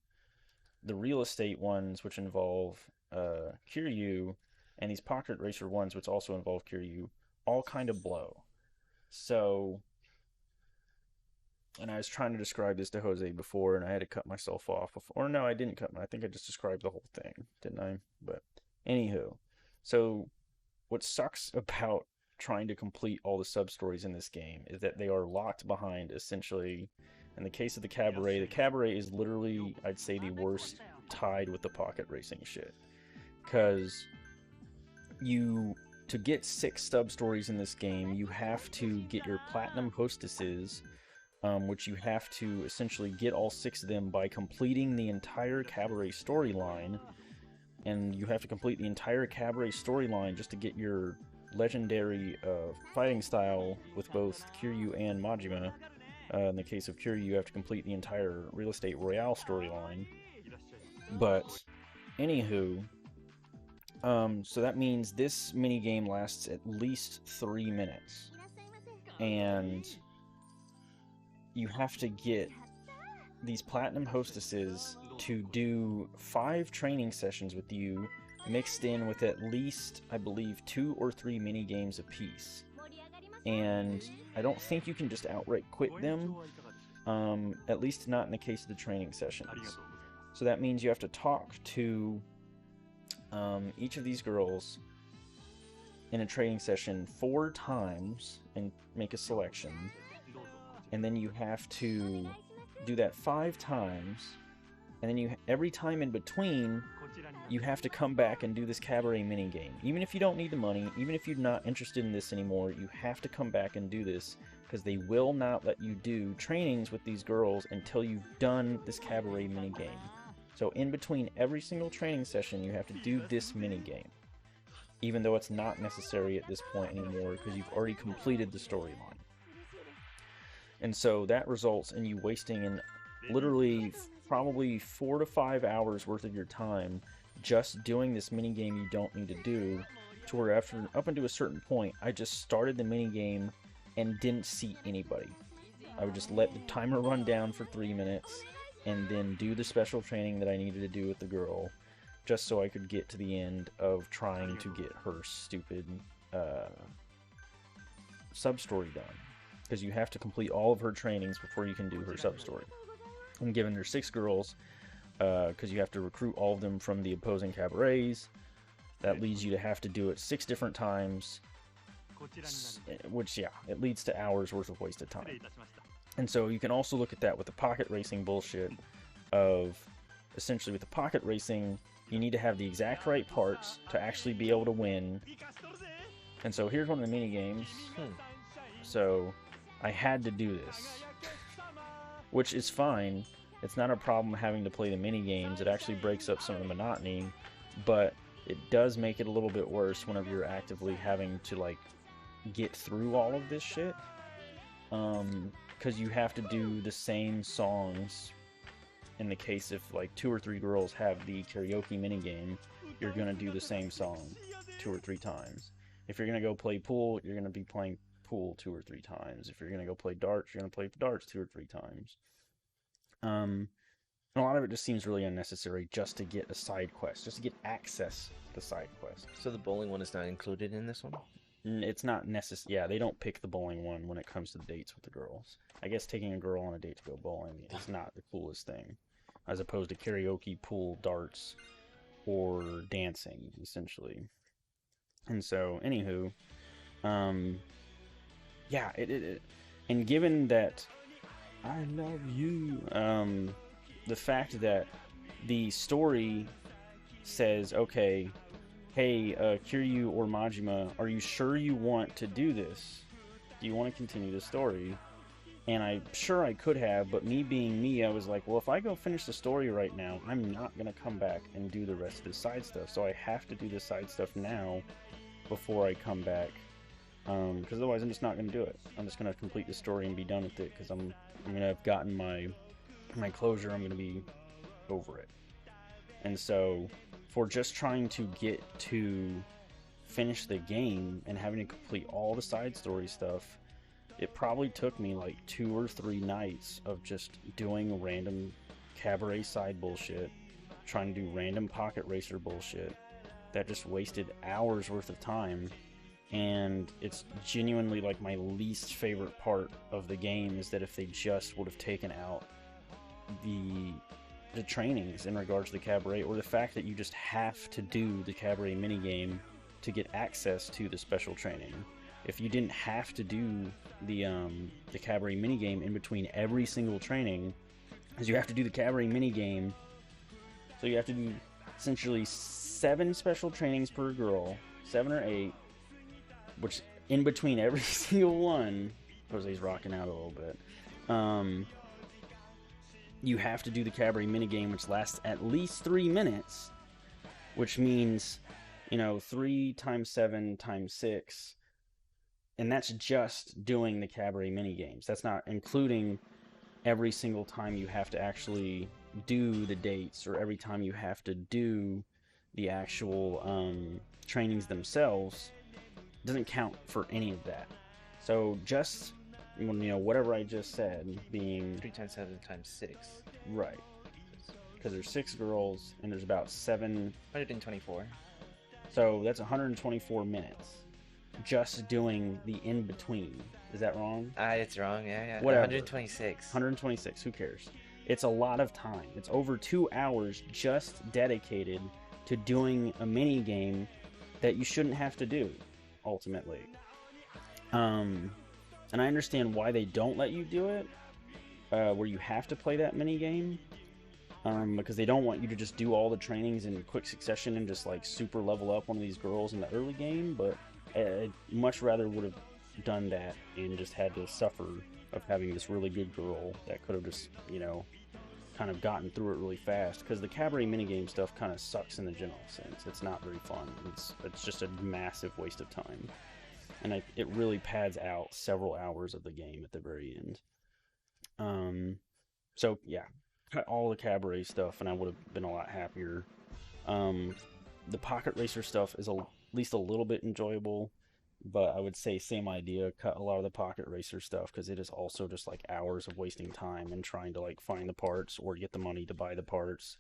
the real estate ones, which involve Kiryu, and these pocket racer ones, which also involve Kiryu, all kind of blow. So, and I was trying to describe this to Jose before, and I had to cut myself off before. Or no, I didn't cut. I think I just described the whole thing, didn't I? But anywho, so what sucks about trying to complete all the sub-stories in this game is that they are locked behind, essentially. In the case of the cabaret is literally, I'd say, the worst tied with the pocket racing shit. Because to get 6 sub-stories in this game, you have to get your platinum hostesses, which you have to essentially get all 6 of them by completing the entire cabaret storyline. And you have to complete the entire cabaret storyline just to get your legendary fighting style with both Kiryu and Majima. In the case of Kiryu, you have to complete the entire Real Estate Royale storyline. But, anywho, so that means this minigame lasts at least 3 minutes. And you have to get these platinum hostesses to do 5 training sessions with you, mixed in with at least, I believe, 2 or 3 mini games apiece. And I don't think you can just outright quit them, at least not in the case of the training sessions. So that means you have to talk to each of these girls in a training session 4 times and make a selection. And then you have to do that 5 times, and then every time in between, you have to come back and do this cabaret minigame. Even if you don't need the money, even if you're not interested in this anymore, you have to come back and do this, because they will not let you do trainings with these girls until you've done this cabaret minigame. So in between every single training session, you have to do this minigame, even though it's not necessary at this point anymore, because you've already completed the storyline. And so that results in you wasting literally probably 4 to 5 hours worth of your time just doing this minigame you don't need to do, to where up until a certain point, I just started the minigame and didn't see anybody. I would just let the timer run down for 3 minutes and then do the special training that I needed to do with the girl, just so I could get to the end of trying to get her stupid sub-story done. Because you have to complete all of her trainings before you can do her sub-story. And given there's 6 girls, because you have to recruit all of them from the opposing cabarets, that leads you to have to do it 6 different times, which, yeah, it leads to hours worth of wasted time. And so you can also look at that with the pocket racing bullshit of essentially with the pocket racing, you need to have the exact right parts to actually be able to win. And so here's one of the mini games. So I had to do this, which is fine. It's not a problem having to play the mini games. It actually breaks up some of the monotony, but it does make it a little bit worse whenever you're actively having to like get through all of this shit. Because you have to do the same songs. In the case if like 2 or 3 girls have the karaoke minigame, you're gonna do the same song 2 or 3 times. If you're gonna go play pool, you're gonna be playing pool 2 or 3 times. If you're gonna go play darts, you're gonna play darts 2 or 3 times. And a lot of it just seems really unnecessary just to get a side quest, just to get access to the side quest. So the bowling one is not included in this one? It's not necessary. Yeah, they don't pick the bowling one when it comes to the dates with the girls. I guess taking a girl on a date to go bowling is not the coolest thing, as opposed to karaoke, pool, darts, or dancing, essentially. And so, anywho, yeah, and given that I love you, the fact that the story says, okay, hey, Kiryu or Majima, are you sure you want to do this? Do you want to continue the story? And I'm sure I could have, but me being me, I was like, well, if I go finish the story right now, I'm not going to come back and do the rest of the side stuff. So I have to do the side stuff now before I come back. Because otherwise I'm just not going to do it. I'm just going to complete the story and be done with it, because I'm going to have gotten my closure. I'm going to be over it. And so for just trying to get to finish the game and having to complete all the side story stuff, it probably took me like 2 or 3 nights of just doing random cabaret side bullshit, trying to do random pocket racer bullshit that just wasted hours worth of time. And it's genuinely like my least favorite part of the game is that if they just would have taken out the trainings in regards to the cabaret, or the fact that you just have to do the cabaret minigame to get access to the special training. If you didn't have to do the cabaret minigame in between every single training, because you have to do the cabaret minigame, so you have to do essentially 7 special trainings per girl, 7 or 8, which in between every single one, Jose's rocking out a little bit, you have to do the cabaret minigame, which lasts at least 3 minutes, which means, 3 times 7 times 6, and that's just doing the cabaret minigames. That's not including every single time you have to actually do the dates, or every time you have to do the actual trainings themselves. It doesn't count for any of that. So just, whatever I just said, being 3 times 7 times 6. Right. Because there's 6 girls, and there's about 7... 124. So that's 124 minutes. Just doing the in-between. Is that wrong? It's wrong, yeah. Whatever. 126. 126, who cares? It's a lot of time. It's over 2 hours just dedicated to doing a mini game that you shouldn't have to do, ultimately. And I understand why they don't let you do it, where you have to play that mini game, because they don't want you to just do all the trainings in quick succession and just like super level up one of these girls in the early game. But I much rather would have done that and just had to suffer of having this really good girl that could have just, kind of gotten through it really fast, because the cabaret minigame stuff kind of sucks in the general sense. It's not very fun. It's just a massive waste of time, and it really pads out several hours of the game at the very end. So yeah, cut all the cabaret stuff and I would have been a lot happier. The pocket racer stuff is at least a little bit enjoyable, but I would say same idea, cut a lot of the pocket racer stuff, because it is also just like hours of wasting time and trying to like find the parts or get the money to buy the parts,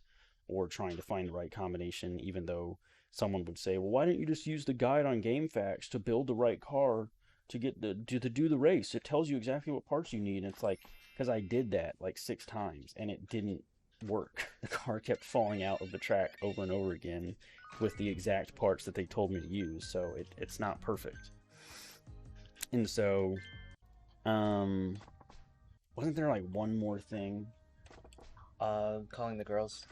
or trying to find the right combination, even though someone would say, well, why didn't you just use the guide on GameFAQs to build the right car to get to do the race? It tells you exactly what parts you need. And it's like, because I did that like 6 times and it didn't work. The car kept falling out of the track over and over again with the exact parts that they told me to use, so it's not perfect. And so wasn't there like one more thing? Calling the girls.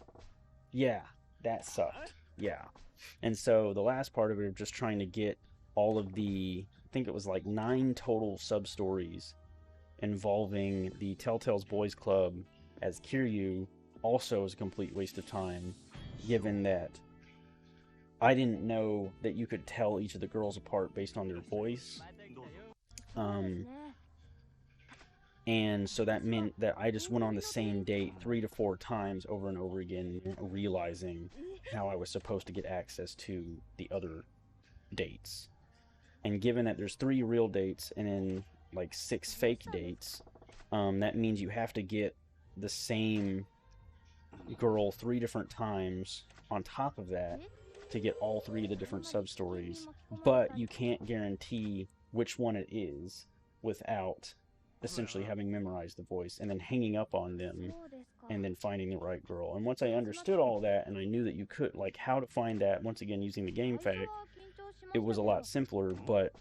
Yeah, that sucked. Yeah. And so the last part of it of just trying to get all of I think it was like 9 total sub stories involving the Telltale's Boys Club as Kiryu also is a complete waste of time, given that I didn't know that you could tell each of the girls apart based on their voice. Um, and so that meant that I just went on the same date 3 to 4 times over and over again, realizing how I was supposed to get access to the other dates. And given that there's 3 real dates and then like 6 fake dates, that means you have to get the same girl 3 different times on top of that to get all 3 of the different sub stories. But you can't guarantee which one it is without essentially having memorized the voice and then hanging up on them and then finding the right girl. And once I understood all that and I knew that you could, like, how to find that, once again using the game fact, it was a lot simpler, but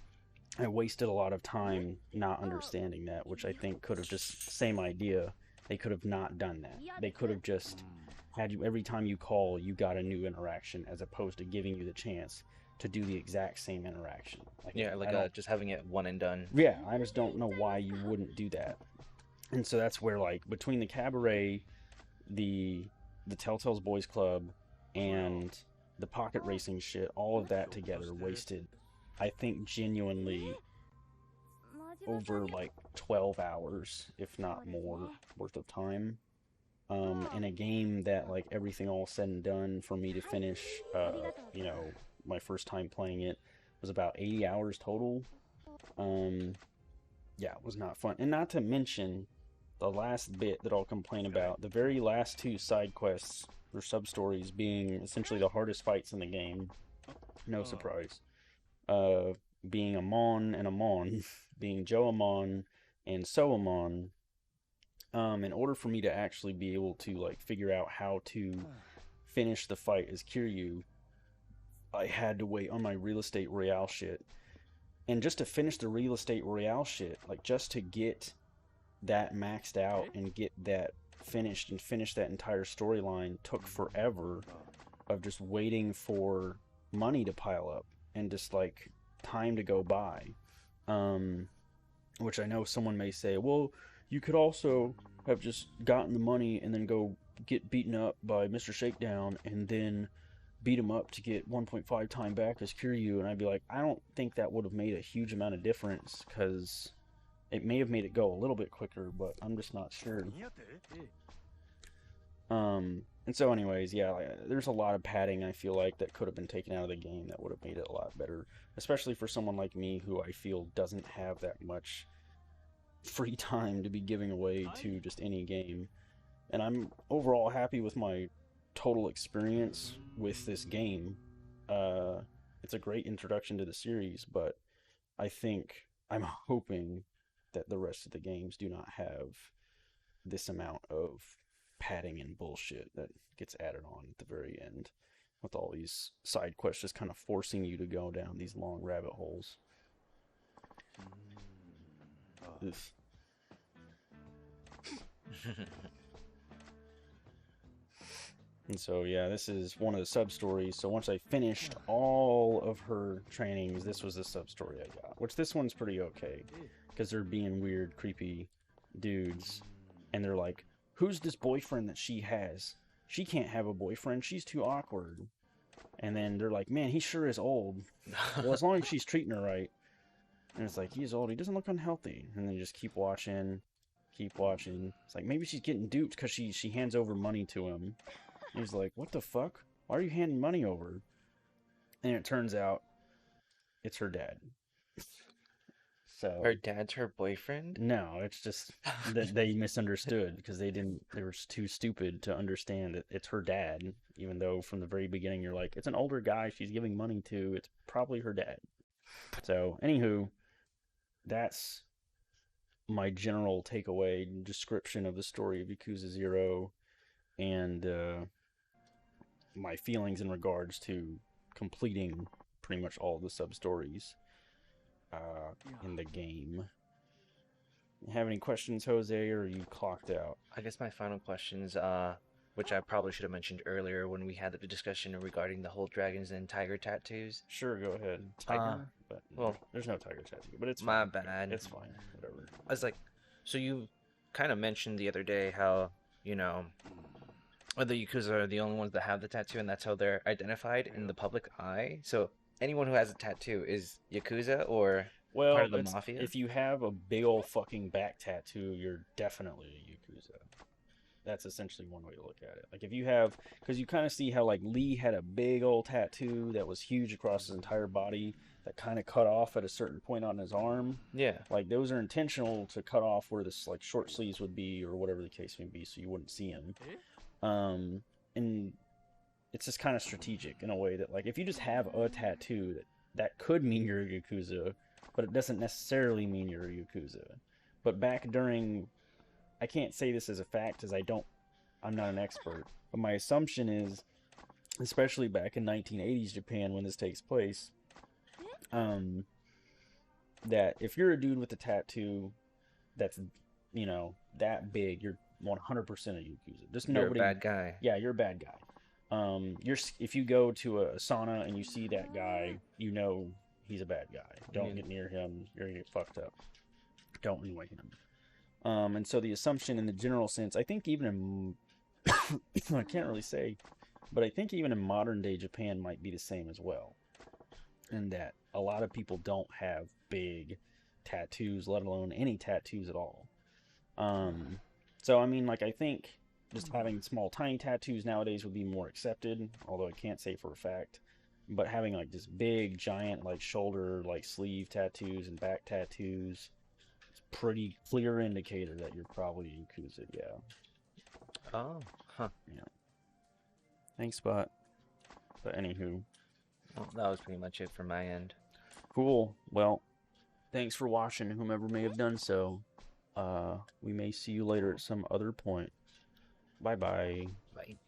I wasted a lot of time not understanding that, which I think could have just, same idea, they could have not done that. They could have just had you, every time you call, you got a new interaction, as opposed to giving you the chance to do the exact same interaction. Like, Yeah, like just having it one and done. yeah, I just don't know why you wouldn't do that. And so that's where, like, between the cabaret, the Telltale's Boys Club, and the pocket racing shit, all of that together wasted, I think, genuinely over like 12 hours, if not more, worth of time. In a game that, like, everything all said and done for me to finish, you know, my first time playing it was about 80 hours total. Um, yeah, it was not fun. And not to mention the last bit that I'll complain about, the very last 2 side quests or sub stories being essentially the hardest fights in the game. No surprise. Uh, being Amon and Amon, being Joe Amon and So Amon. In order for me to actually be able to, like, figure out how to finish the fight as Kiryu, I had to wait on my real estate royale shit. And just to finish the real estate royale shit, like, just to get that maxed out and get that finished and finish that entire storyline took forever of just waiting for money to pile up and just, like, time to go by. Um, which I know someone may say, well, you could also have just gotten the money and then go get beaten up by Mr. Shakedown and then beat him up to get 1.5 time back as Kiryu. And I'd be like, I don't think that would have made a huge amount of difference, because it may have made it go a little bit quicker, but I'm just not sure. And so anyways, yeah, like, there's a lot of padding I feel like that could have been taken out of the game that would have made it a lot better, especially for someone like me who I feel doesn't have that much free time to be giving away to just any game. And I'm overall happy with my total experience with this game. It's a great introduction to the series, but I'm hoping that the rest of the games do not have this amount of padding and bullshit that gets added on at the very end, with all these side quests just kind of forcing you to go down these long rabbit holes. Oof. And so, yeah, this is one of the sub stories. So once I finished all of her trainings, this was the sub story I got. Which, this one's pretty okay, because they're being weird, creepy dudes, and they're like, "Who's this boyfriend that she has? She can't have a boyfriend. She's too awkward." And then they're like, "Man, he sure is old." Well, as long as she's treating her right. And it's like, he's old. He doesn't look unhealthy. And then you just keep watching, keep watching. It's like, maybe she's getting duped because she hands over money to him. And he's like, what the fuck? Why are you handing money over? And it turns out it's her dad. So Her dad's her boyfriend? no, it's just that they misunderstood, because they were too stupid to understand that it's her dad, even though from the very beginning you're like, it's an older guy she's giving money to, it's probably her dad. So, anywho, that's my general takeaway description of the story of Yakuza 0, and my feelings in regards to completing pretty much all the sub stories in the game. Have any questions, Jose, or are you clocked out? I guess my final questions, which I probably should have mentioned earlier when we had the discussion regarding the whole dragons and tiger tattoos. Sure, go ahead. Tiger? But well, there's no tiger tattoo, but it's my fine. bad. It's fine. Whatever. I was like, so you kind of mentioned the other day how, the Yakuza are the only ones that have the tattoo, and that's how they're identified in the public eye. So anyone who has a tattoo is Yakuza or part of the mafia? If you have a big old fucking back tattoo, you're definitely a Yakuza. That's essentially one way to look at it. Like if you have, because you kind of see how like Lee had a big old tattoo that was huge across his entire body that kind of cut off at a certain point on his arm. Yeah. Like those are intentional to cut off where this like short sleeves would be or whatever the case may be, so you wouldn't see him. And it's just kind of strategic in a way that like if you just have a tattoo that could mean you're a Yakuza, but it doesn't necessarily mean you're a Yakuza. But back during, I can't say this as a fact as I'm not an expert, but my assumption is, especially back in 1980s Japan when this takes place, that if you're a dude with a tattoo that's, that big, you're 100% a Yakuza. Just nobody. You're a bad guy. Yeah, you're a bad guy. If you go to a sauna and you see that guy, he's a bad guy. Don't get near him. You're gonna get fucked up. Don't annoy him. And so the assumption in the general sense, I think even in, I can't really say, but I think even in modern day Japan might be the same as well. And that a lot of people don't have big tattoos, let alone any tattoos at all. So I mean, like, I think just having small, tiny tattoos nowadays would be more accepted, although I can't say for a fact. But having like this big, giant, like shoulder, like sleeve tattoos and back tattoos, it's a pretty clear indicator that you're probably Yakuza. Yeah. Oh, huh. Yeah. Thanks, Spot. But anywho. Well, that was pretty much it from my end. Cool. Well, thanks for watching, whomever may have done so. We may see you later at some other point. Bye-bye. Bye.